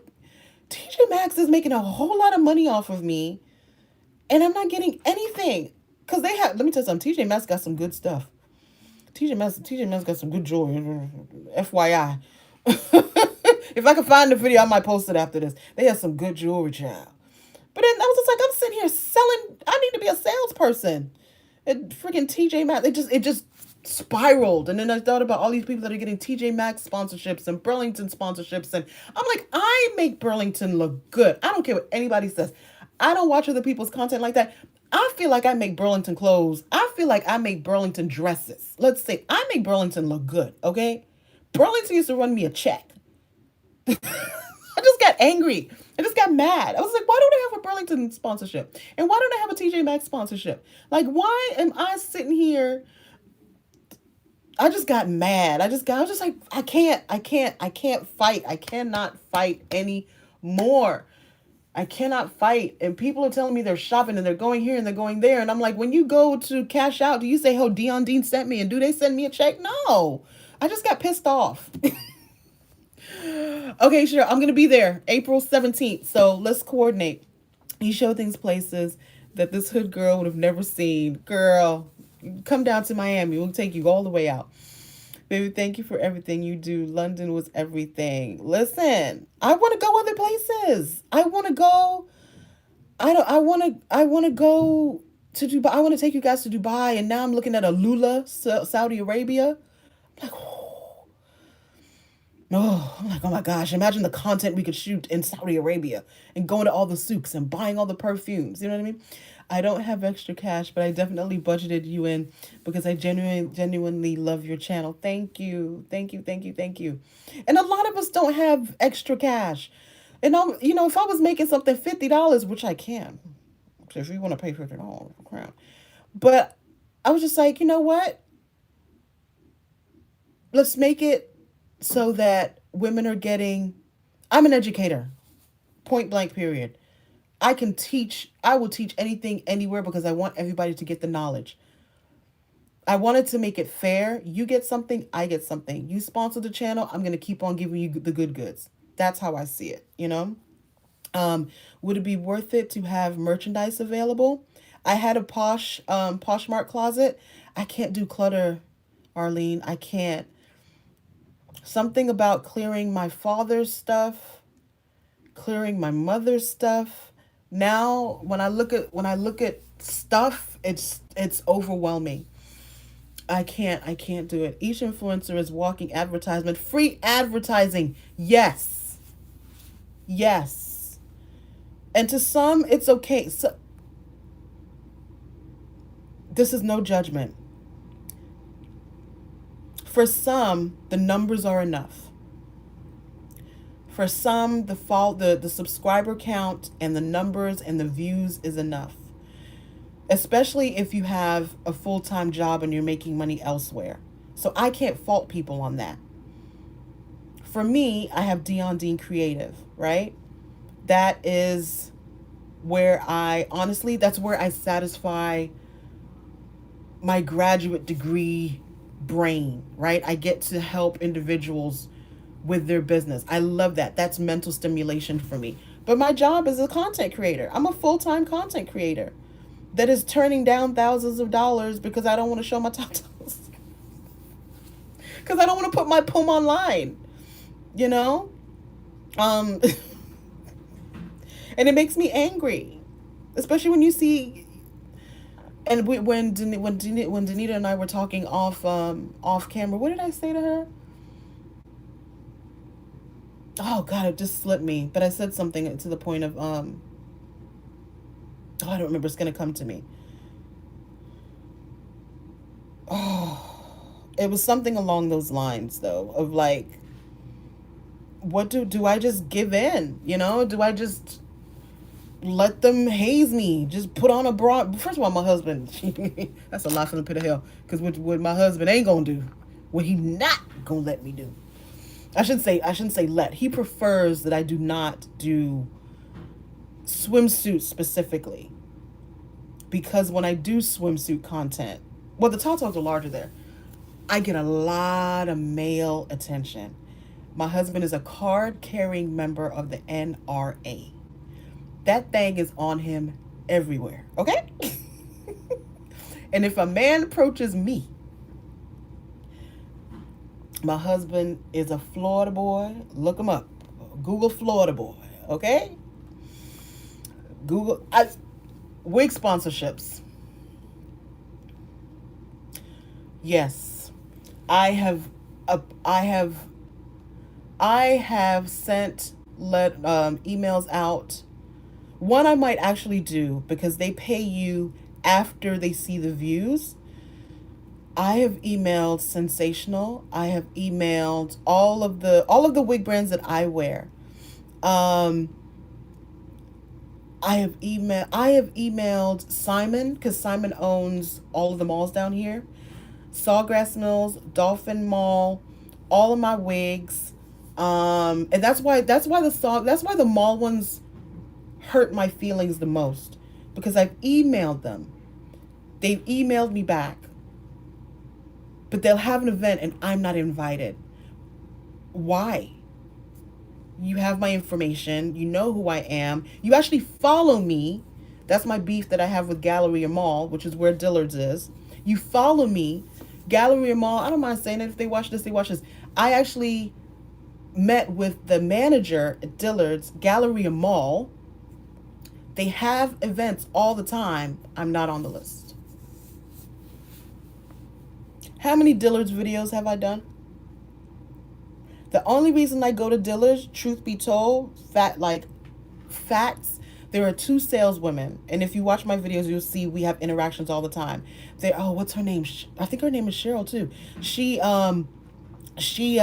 Speaker 1: TJ Maxx is making a whole lot of money off of me and I'm not getting anything. Cause let me tell you something, TJ Maxx got some good stuff. TJ Maxx got some good jewelry. FYI. If I can find the video, I might post it after this. They have some good jewelry, child. But then I was just like, I'm sitting here selling. I need to be a salesperson. And freaking TJ Maxx, it just spiraled. And then I thought about all these people that are getting TJ Maxx sponsorships and Burlington sponsorships. And I'm like, I make Burlington look good. I don't care what anybody says. I don't watch other people's content like that. I feel like I make Burlington clothes. I feel like I make Burlington dresses. Let's say I make Burlington look good, okay? Burlington used to run me a check. I just got angry. I just got mad. I was like, why don't I have a Burlington sponsorship? And why don't I have a TJ Maxx sponsorship? Like, why am I sitting here? I just got mad. I was just like, I can't fight. I cannot fight anymore. I cannot fight. And people are telling me they're shopping and they're going here and they're going there. And I'm like, when you go to cash out, do you say, oh, Dion Dean sent me? And do they send me a check? No. I just got pissed off. Okay, sure. I'm going to be there April 17th. So let's coordinate. You show things places that this hood girl would have never seen. Girl, come down to Miami. We'll take you all the way out. Baby, thank you for everything you do. London was everything. Listen, I want to go other places. I want to go. I want to go to Dubai. I want to take you guys to Dubai. And now I'm looking at Alula, Saudi Arabia. I'm like, I'm like, oh my gosh, imagine the content we could shoot in Saudi Arabia and going to all the souks and buying all the perfumes. You know what I mean? I don't have extra cash, but I definitely budgeted you in because I genuinely love your channel. Thank you. Thank you. Thank you. Thank you. And a lot of us don't have extra cash. And if I was making something $50, which I can, so if you want to pay $50, crap. But I was just like, you know what? Let's make it so that women are getting. I'm an educator, point blank, period. I will teach anything anywhere because I want everybody to get the knowledge. I wanted to make it fair. You get something, I get something. You sponsor the channel, I'm going to keep on giving you the good goods. That's how I see it. Would it be worth it to have merchandise available? I had a Poshmark closet. I can't do clutter, Arlene. I can't. Something about clearing my father's stuff, clearing my mother's stuff. Now, when I look at stuff, it's overwhelming. I can't do it. Each influencer is walking advertisement, free advertising. Yes. Yes. And to some it's okay. So this is no judgment. For some, the numbers are enough. For some, the subscriber count and the numbers and the views is enough. Especially if you have a full-time job and you're making money elsewhere. So I can't fault people on that. For me, I have Dion Dean Creative, right? That is where that's where I satisfy my graduate degree brain, right? I get to help individuals with their business. I love that. That's mental stimulation for me. But my job is a content creator. I'm a full-time content creator that is turning down thousands of dollars because I don't want to show my tatas. Because I don't want to put my poem online, you know? Um and it makes me angry, especially when you see. And when Danita and I were talking off camera, what did I say to her? Oh God, it just slipped me. But I said something to the point of oh, I don't remember. It's gonna come to me. Oh, it was something along those lines though, of like, what do I just give in? Do I just let them haze me? Just put on a bra? First of all, my husband, that's a lot from the pit of hell. Because what my husband ain't gonna do, what he not gonna let me do. I shouldn't say let. He prefers that I do not do swimsuits specifically, because when I do swimsuit content, well, the tatas are larger there. I get a lot of male attention. My husband is a card carrying member of the NRA. That thing is on him everywhere, okay? And if a man approaches me, my husband is a Florida boy. Look him up. Google Florida boy, okay? Wig sponsorships. Yes. I have I have I have sent let emails out. One I might actually do because they pay you after they see the views. I have emailed Sensational. I have emailed all of the wig brands that I wear. Um, I have emailed Simon because Simon owns all of the malls down here. Sawgrass Mills, Dolphin Mall, all of my wigs. And that's why the mall ones hurt my feelings the most, because I've emailed them. They've emailed me back, but they'll have an event and I'm not invited. Why? You have my information. You know who I am. You actually follow me. That's my beef that I have with Galleria Mall, which is where Dillard's is. You follow me. Galleria Mall, I don't mind saying it. If they watch this, they watch this. I actually met with the manager at Dillard's, Galleria Mall. They have events all the time. I'm not on the list. How many Dillard's videos have I done? The only reason I go to Dillard's, truth be told, facts, There are two saleswomen, and if you watch my videos, you'll see we have interactions all the time. They oh, what's her name? I think her name is Cheryl too. She she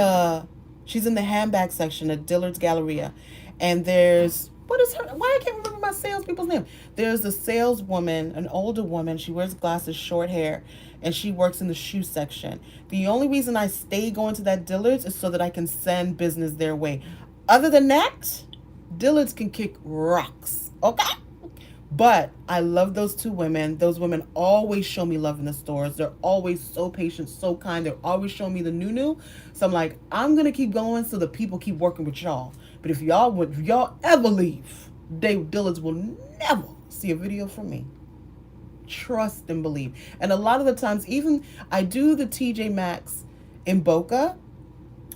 Speaker 1: she's in the handbag section at Dillard's Galleria, and there's what is her? Why I can't remember my salespeople's name? There's a saleswoman, an older woman. She wears glasses, short hair, and she works in the shoe section. The only reason I stay going to that Dillard's is so that I can send business their way. Other than that, Dillard's can kick rocks. Okay. But I love those two women. Those women always show me love in the stores. They're always so patient, so kind. They're always showing me the new. So I'm like, I'm gonna keep going so the people keep working with y'all. But if y'all ever leave, Dave Dillards will never see a video from me. Trust and believe. And a lot of the times, even I do the TJ Maxx in Boca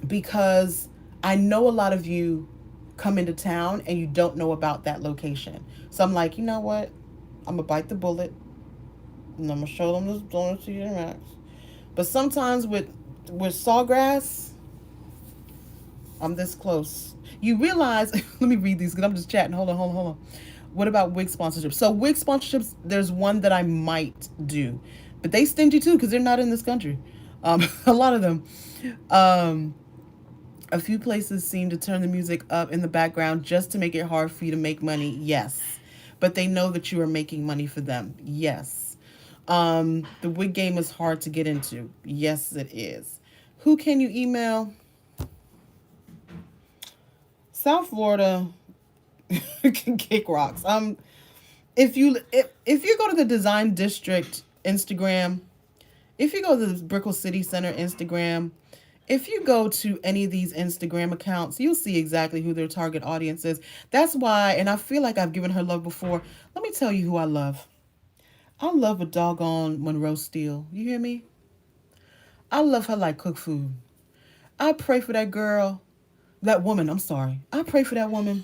Speaker 1: because I know a lot of you come into town and you don't know about that location. So I'm like, you know what? I'm gonna bite the bullet and I'm gonna show them this donut to your max. But sometimes with Sawgrass, I'm this close. You realize? Let me read these because I'm just chatting. Hold on. What about wig sponsorships? So wig sponsorships, there's one that I might do, but they stingy too because they're not in this country. A lot of them. Um, a few places seem to turn the music up in the background just to make it hard for you to make money. Yes. But they know that you are making money for them. Yes. The wig game is hard to get into. Yes, it is. Who can you email? South Florida can kick rocks. If you go to the Design District Instagram, if you go to the Brickell City Center Instagram, if you go to any of these Instagram accounts, you'll see exactly who their target audience is. That's why, and I feel like I've given her love before. Let me tell you who I love. I love a doggone Monroe Steele. You hear me? I love her like cook food. I pray for that girl, that woman. I'm sorry. I pray for that woman.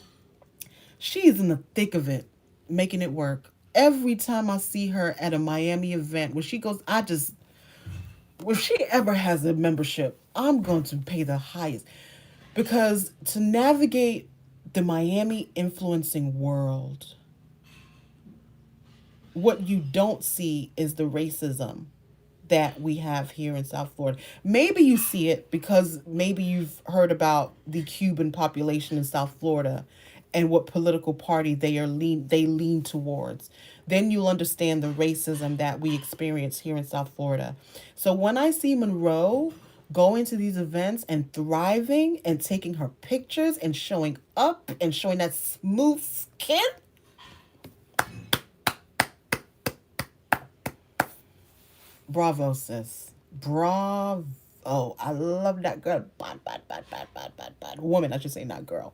Speaker 1: She is in the thick of it, making it work. Every time I see her at a Miami event, when she goes, if she ever has a membership, I'm going to pay the highest. Because to navigate the Miami influencing world, what you don't see is the racism that we have here in South Florida. Maybe you see it because maybe you've heard about the Cuban population in South Florida and what political party they lean towards. Then you'll understand the racism that we experience here in South Florida. So when I see Monroe going to these events and thriving and taking her pictures and showing up and showing that smooth skin, bravo, sis. Bravo. I love that girl. Bad. Woman, I should say, not girl.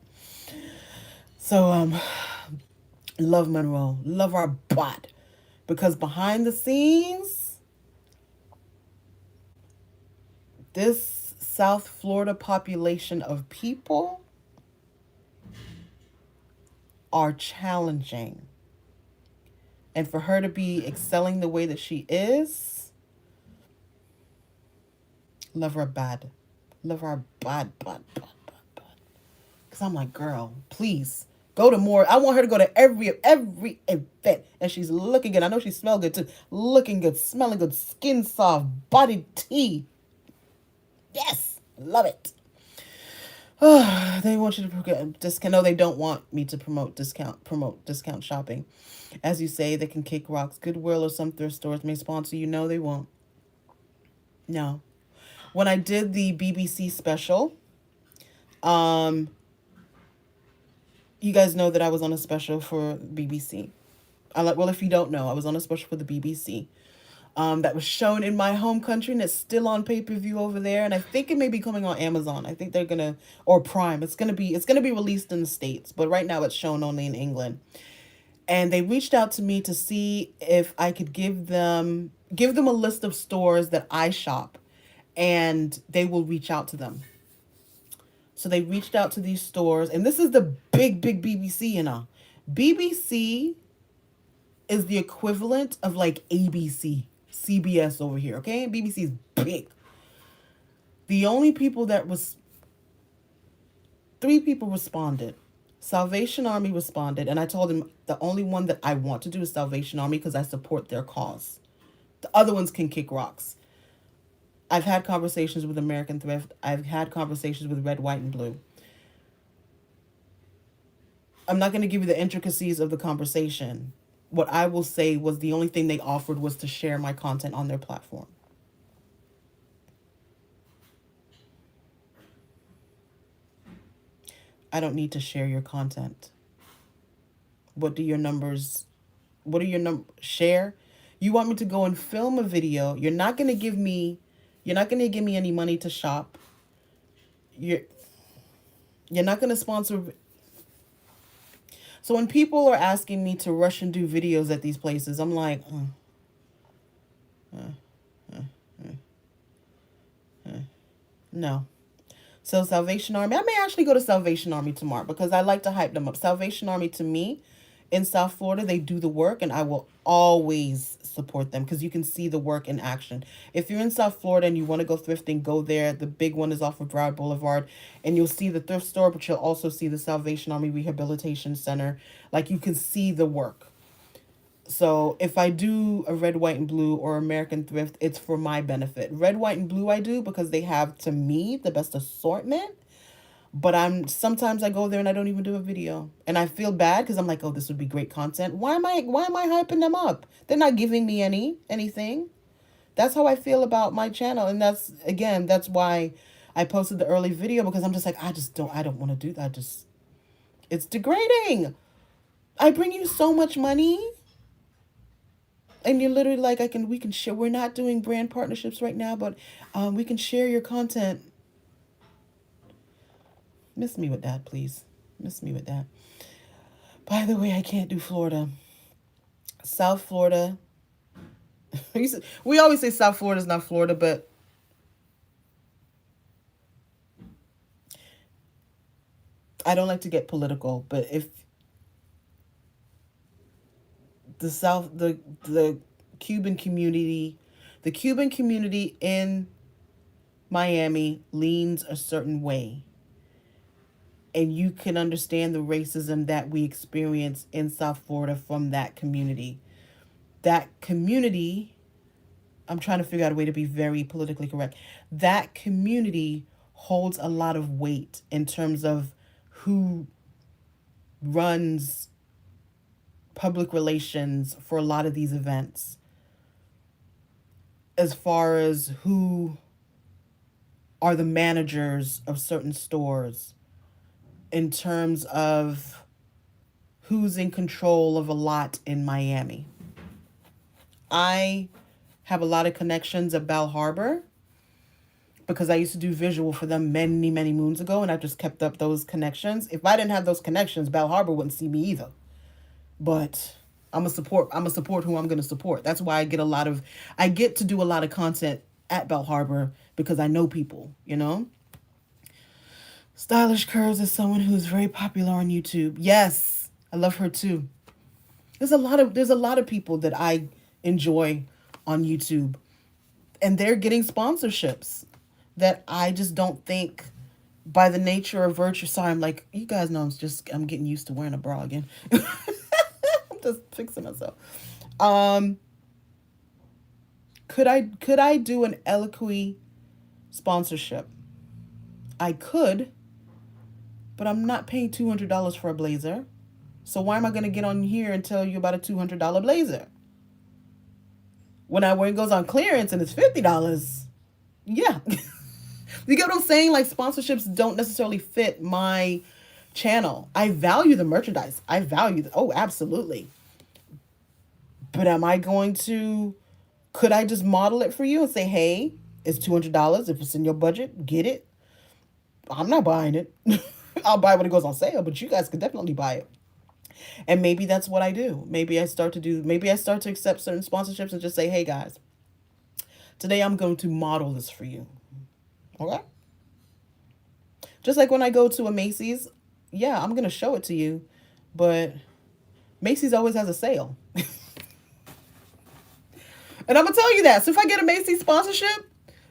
Speaker 1: So, love Monroe. Love our bot. Because behind the scenes, this South Florida population of people are challenging. And for her to be excelling the way that she is, love her bad. Love her bad. Because I'm like, girl, please go to more. I want her to go to every event. And she's looking good. I know she smells good too. Looking good, smelling good, skin soft, body tea. Yes, love it. They want you to discount. No, they don't want me to promote discount shopping. As you say, they can kick rocks. Goodwill or some thrift stores may sponsor you. No, they won't. No. When I did the BBC special, um, you guys know that I was on a special for BBC. Well, if you don't know, I was on a special for the BBC. That was shown in my home country and it's still on pay-per-view over there. And I think it may be coming on Amazon. I think they're gonna or Prime. It's gonna be released in the States, but right now it's shown only in England. And they reached out to me to see if I could give them a list of stores that I shop, and they will reach out to them. So they reached out to these stores, and this is the big BBC, BBC is the equivalent of like ABC, CBS over here, okay? BBC is big. The only people that was three people responded. Salvation Army responded, and I told him the only one that I want to do is Salvation Army because I support their cause. The other ones can kick rocks. I've had conversations with American Thrift. I've had conversations with Red, White, and Blue. I'm not going to give you the intricacies of the conversation. What I will say was the only thing they offered was to share my content on their platform. I don't need to share your content. What do your numbers, what are your share? You want me to go and film a video. You're not going to give me any money to shop. You're, you're not going to sponsor. So when people are asking me to rush and do videos at these places, I'm like, no. So Salvation Army, I may actually go to Salvation Army tomorrow because I like to hype them up. Salvation Army to me in South Florida, they do the work and I will always support them because you can see the work in action. If you're in South Florida and you want to go thrifting, go there. The big one is off of Broward Boulevard and you'll see the thrift store, but you'll also see the Salvation Army Rehabilitation Center. Like you can see the work. So if I do a red, white, and blue or American Thrift, it's for my benefit. Red, white, and blue I do because they have, to me, the best assortment. But sometimes I go there and I don't even do a video. And I feel bad because I'm like, oh, this would be great content. Why am I hyping them up? They're not giving me anything. That's how I feel about my channel. And that's why I posted the early video because I'm just like, I don't want to do that. It's degrading. I bring you so much money. And you're literally like, we can share. We're not doing brand partnerships right now, but we can share your content. Miss me with that, please. Miss me with that. By the way, I can't do Florida. South Florida. We always say South Florida is not Florida, but I don't like to get political. But if the Cuban community, the Cuban community in Miami leans a certain way, and you can understand the racism that we experience in South Florida from that community. That community, I'm trying to figure out a way to be very politically correct. That community holds a lot of weight in terms of who runs public relations for a lot of these events, as far as who are the managers of certain stores, in terms of who's in control of a lot in Miami. I have a lot of connections at Bal Harbor because I used to do visual for them many, many moons ago, and I just kept up those connections. If I didn't have those connections, Bal Harbor wouldn't see me either. But I'm a support who I'm gonna support. That's why I get to do a lot of content at Bal Harbor because I know people, you know? Stylish Curves is someone who's very popular on YouTube. Yes, I love her too. There's a lot of people that I enjoy on YouTube, and they're getting sponsorships that I just don't think, by the nature of virtue. Sorry, I'm like, you guys know I'm getting used to wearing a bra again. I'm just fixing myself. Um, could I do an Eloquy sponsorship? I could, but I'm not paying $200 for a blazer. So why am I going to get on here and tell you about a $200 blazer? When it goes on clearance and it's $50, yeah. You get what I'm saying? Like, sponsorships don't necessarily fit my channel. I value the merchandise. Oh, absolutely. But could I just model it for you and say, hey, it's $200. If it's in your budget, get it. I'm not buying it. I'll buy it when it goes on sale, but you guys could definitely buy it. And maybe that's what I do. Maybe I start to accept certain sponsorships and just say, hey guys, today I'm going to model this for you. Okay? Just like when I go to a Macy's, yeah, I'm going to show it to you, but Macy's always has a sale. And I'm going to tell you that. So if I get a Macy's sponsorship,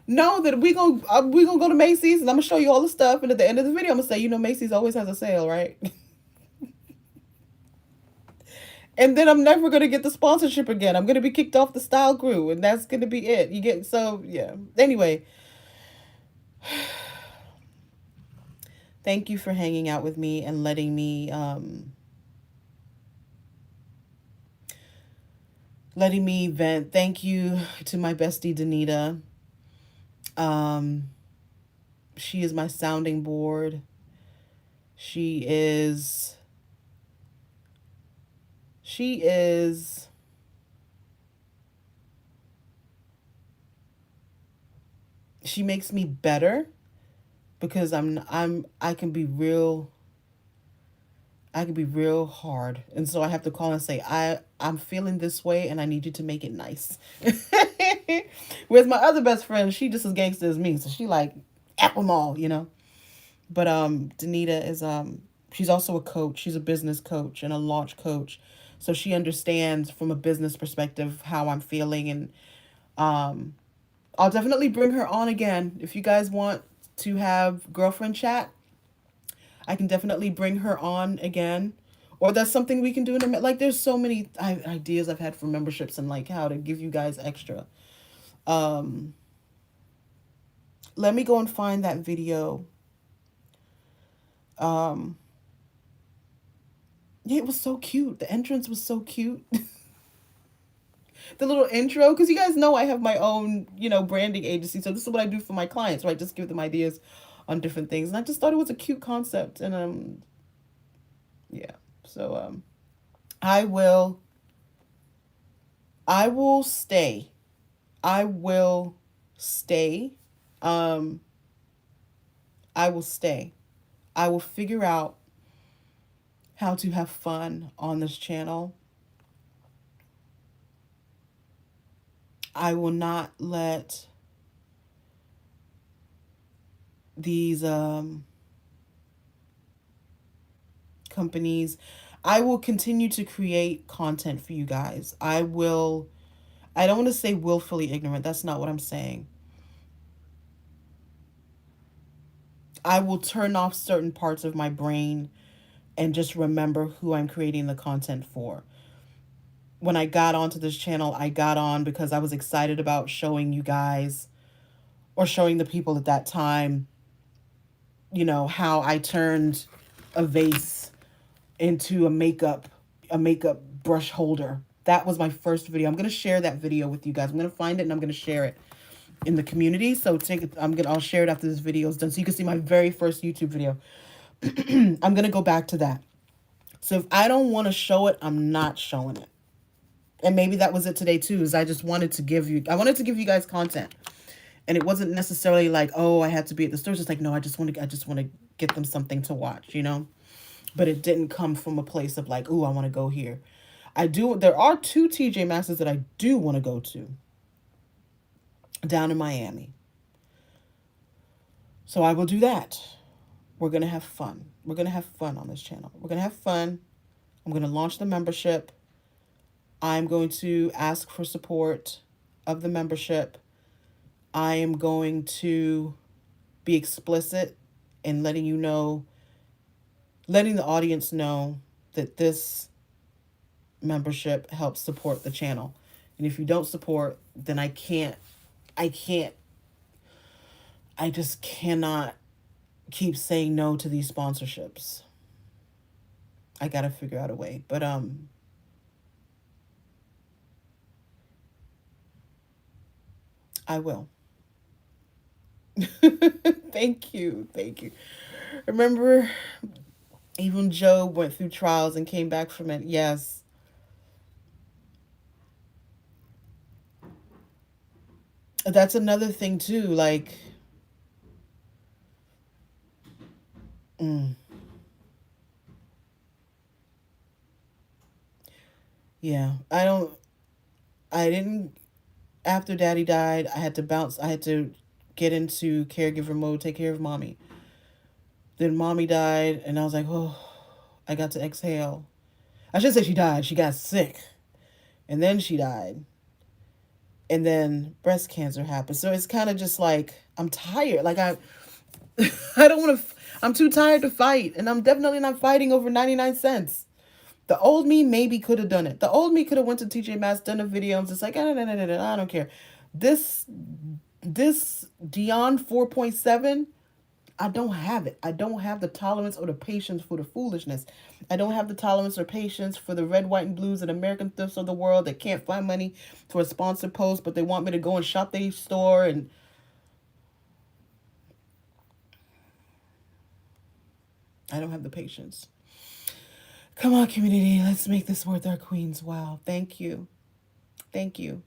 Speaker 1: know that we gonna go to Macy's and I'm going to show you all the stuff. And at the end of the video, I'm going to say, Macy's always has a sale, right? And then I'm never gonna get the sponsorship again. I'm gonna be kicked off the style crew, and that's gonna be it. You get so yeah. Anyway, thank you for hanging out with me and letting me vent. Thank you to my bestie Danita. Um, she is my sounding board. She is she is she makes me better because I can be real hard. And so I have to call and say, I'm feeling this way and I need you to make it nice. Whereas my other best friend, she just as gangster as me. So she like F them all, you know. But Danita is she's also a coach. She's a business coach and a launch coach. So she understands from a business perspective how I'm feeling, and um I'll definitely bring her on again. If you guys want to have girlfriend chat, I can definitely bring her on again. Or that's something we can do in a like. There's so many ideas I've had for memberships and like how to give you guys extra. Um, Let me go and find that video. Um, yeah, it was so cute. The entrance was so cute. The little intro, because you guys know I have my own, branding agency. So this is what I do for my clients, right? Just give them ideas on different things, and I just thought it was a cute concept, and yeah. So I will, I will stay. I will stay. Um, I will stay. I will figure out how to have fun on this channel. I will not let these companies. I will continue to create content for you guys. I don't want to say willfully ignorant. That's not what I'm saying. I will turn off certain parts of my brain and just remember who I'm creating the content for. When I got onto this channel, I got on because I was excited about showing you guys, or showing the people at that time, how I turned a vase into a makeup brush holder. That was my first video. I'm going to share that video with you guys. I'm going to find it and I'm going to share it in the community. So I'll share it after this video is done so you can see my very first YouTube video. I'm going to go back to that. So if I don't want to show it, I'm not showing it. And maybe that was it today too, is I wanted to give you guys content. And it wasn't necessarily like, oh, I had to be at the store. It's just like, no, I just want to get them something to watch. But it didn't come from a place of like, oh, I want to go here. There are two TJ Maxx's that I do want to go to down in Miami. So I will do that. We're going to have fun. We're going to have fun on this channel. We're going to have fun. I'm going to launch the membership. I'm going to ask for support of the membership. I am going to be explicit in letting the audience know that this membership helps support the channel. And if you don't support, then I just cannot keep saying no to these sponsorships. I got to figure out a way. But I will. Thank you. Thank you. Remember, even Job went through trials and came back from it. Yes. That's another thing too. Like, mm, yeah. I didn't, after daddy died, I had to bounce. I had to get into caregiver mode, take care of mommy. Then mommy died, and I was like, oh, I got to exhale. I should say she died. She got sick, and then she died. And then breast cancer happened. So it's kind of just like, I'm tired. Like, I don't want to, I'm too tired to fight. And I'm definitely not fighting over 99 cents. The old me maybe could have done it. The old me could have went to TJ Maxx, done a video, and just like, I don't care. This this Dion 4.7, I don't have it. I don't have the tolerance or the patience for the foolishness. I don't have the tolerance or patience for the red, white, and blues and American thrifts of the world that can't find money for a sponsored post, but they want me to go and shop their store. And I don't have the patience. Come on, community. Let's make this worth our queens. Wow. Thank you. Thank you.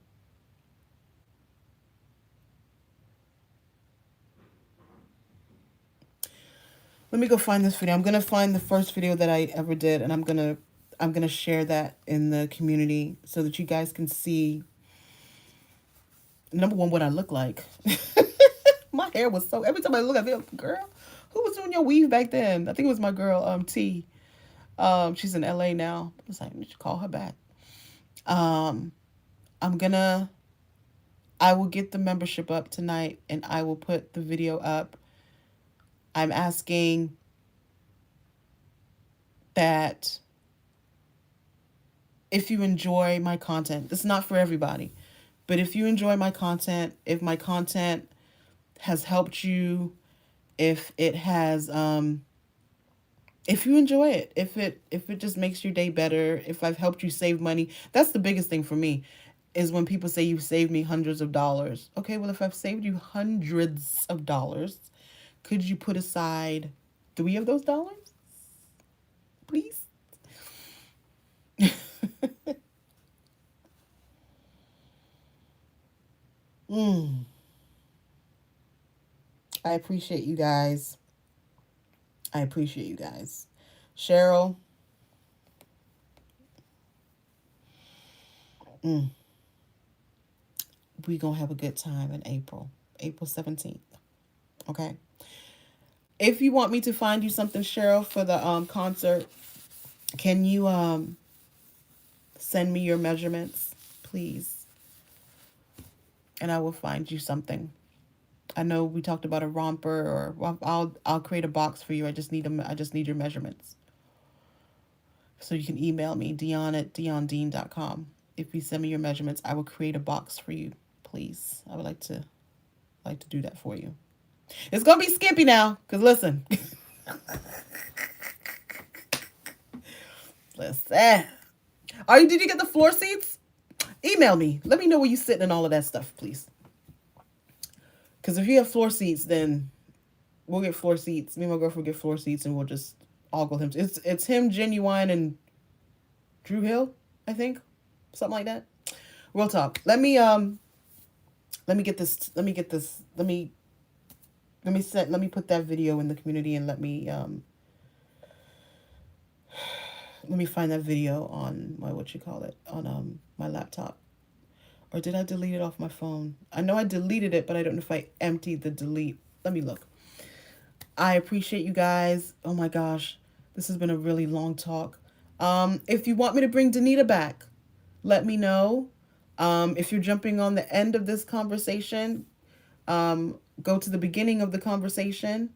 Speaker 1: Let me go find this video. I'm gonna find the first video that I ever did, and I'm gonna share that in the community so that you guys can see, number one, what I look like. My hair was so, every time I look at it, girl, who was doing your weave back then? I think it was my girl, T. She's in LA now. I was like, I need to call her back. Um, I'm gonna I will get the membership up tonight and I will put the video up. I'm asking that if you enjoy my content, it's not for everybody, but if you enjoy my content, if my content has helped you, if it has if you enjoy it, if it just makes your day better, if I've helped you save money, that's the biggest thing for me is when people say you've saved me hundreds of dollars. Okay, well, if I've saved you hundreds of dollars, could you put aside three of those dollars, please? mm, I appreciate you guys. I appreciate you guys. Cheryl, mm, we gonna have a good time in April 17th. Okay. If you want me to find you something, Cheryl, for the concert, can you send me your measurements, please? And I will find you something. I know we talked about a romper, or I'll create a box for you. I just need your measurements. So you can email me, dion@diondean.com. If you send me your measurements, I will create a box for you, please. I would like to do that for you. It's gonna be skimpy now, cause listen, listen. Did you get the floor seats? Email me. Let me know where you sitting and all of that stuff, please. Cause if you have floor seats, then we'll get floor seats. Me and my girlfriend will get floor seats, and we'll just all go him. It's him, Genuine, and Drew Hill, I think, something like that. Real talk. Let me get this. Let me put that video in the community, and let me find that video on my, what you call it, on my laptop. Or did I delete it off my phone? I know I deleted it, but I don't know if I emptied the delete. Let me look. I appreciate you guys. Oh my gosh, this has been a really long talk. If you want me to bring Danita back, let me know. If you're jumping on the end of this conversation, go to the beginning of the conversation,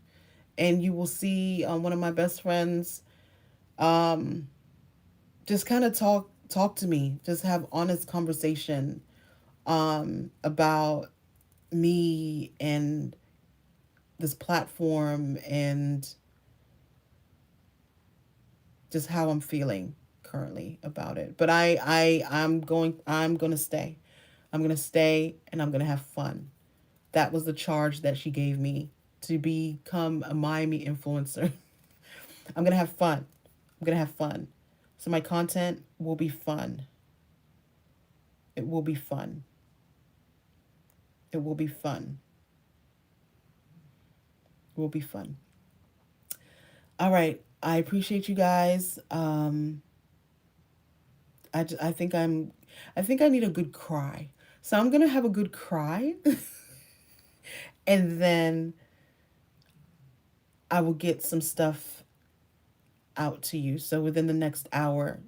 Speaker 1: and you will see one of my best friends just kind of talk to me, just have honest conversation about me and this platform and just how I'm feeling currently about it. But I'm going to stay. I'm going to stay, and I'm going to have fun. That was the charge that she gave me, to become a Miami influencer. I'm going to have fun. I'm going to have fun. So my content will be fun. It will be fun. It will be fun. It will be fun. All right. I appreciate you guys. I think I need a good cry. So I'm going to have a good cry. And then I will get some stuff out to you. So within the next hour,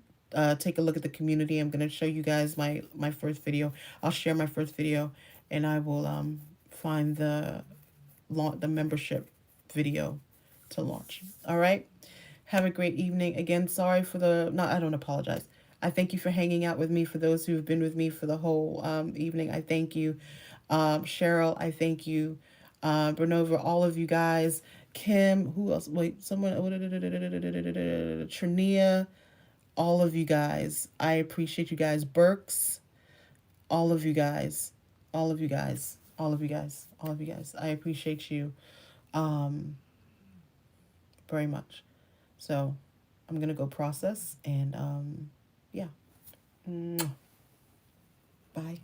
Speaker 1: take a look at the community. I'm going to show you guys my first video. I'll share my first video, and I will find the membership video to launch. All right. Have a great evening. Again, sorry for the not. I don't apologize. I thank you for hanging out with me. For those who have been with me for the whole evening, I thank you. Cheryl, I thank you. Bernova, all of you guys. Kim, who else? Wait, someone. Trinia, all of you guys. I appreciate you guys. Burks, all of you guys. All of you guys. All of you guys. All of you guys. I appreciate you um, very much. So I'm gonna go process and yeah. Bye.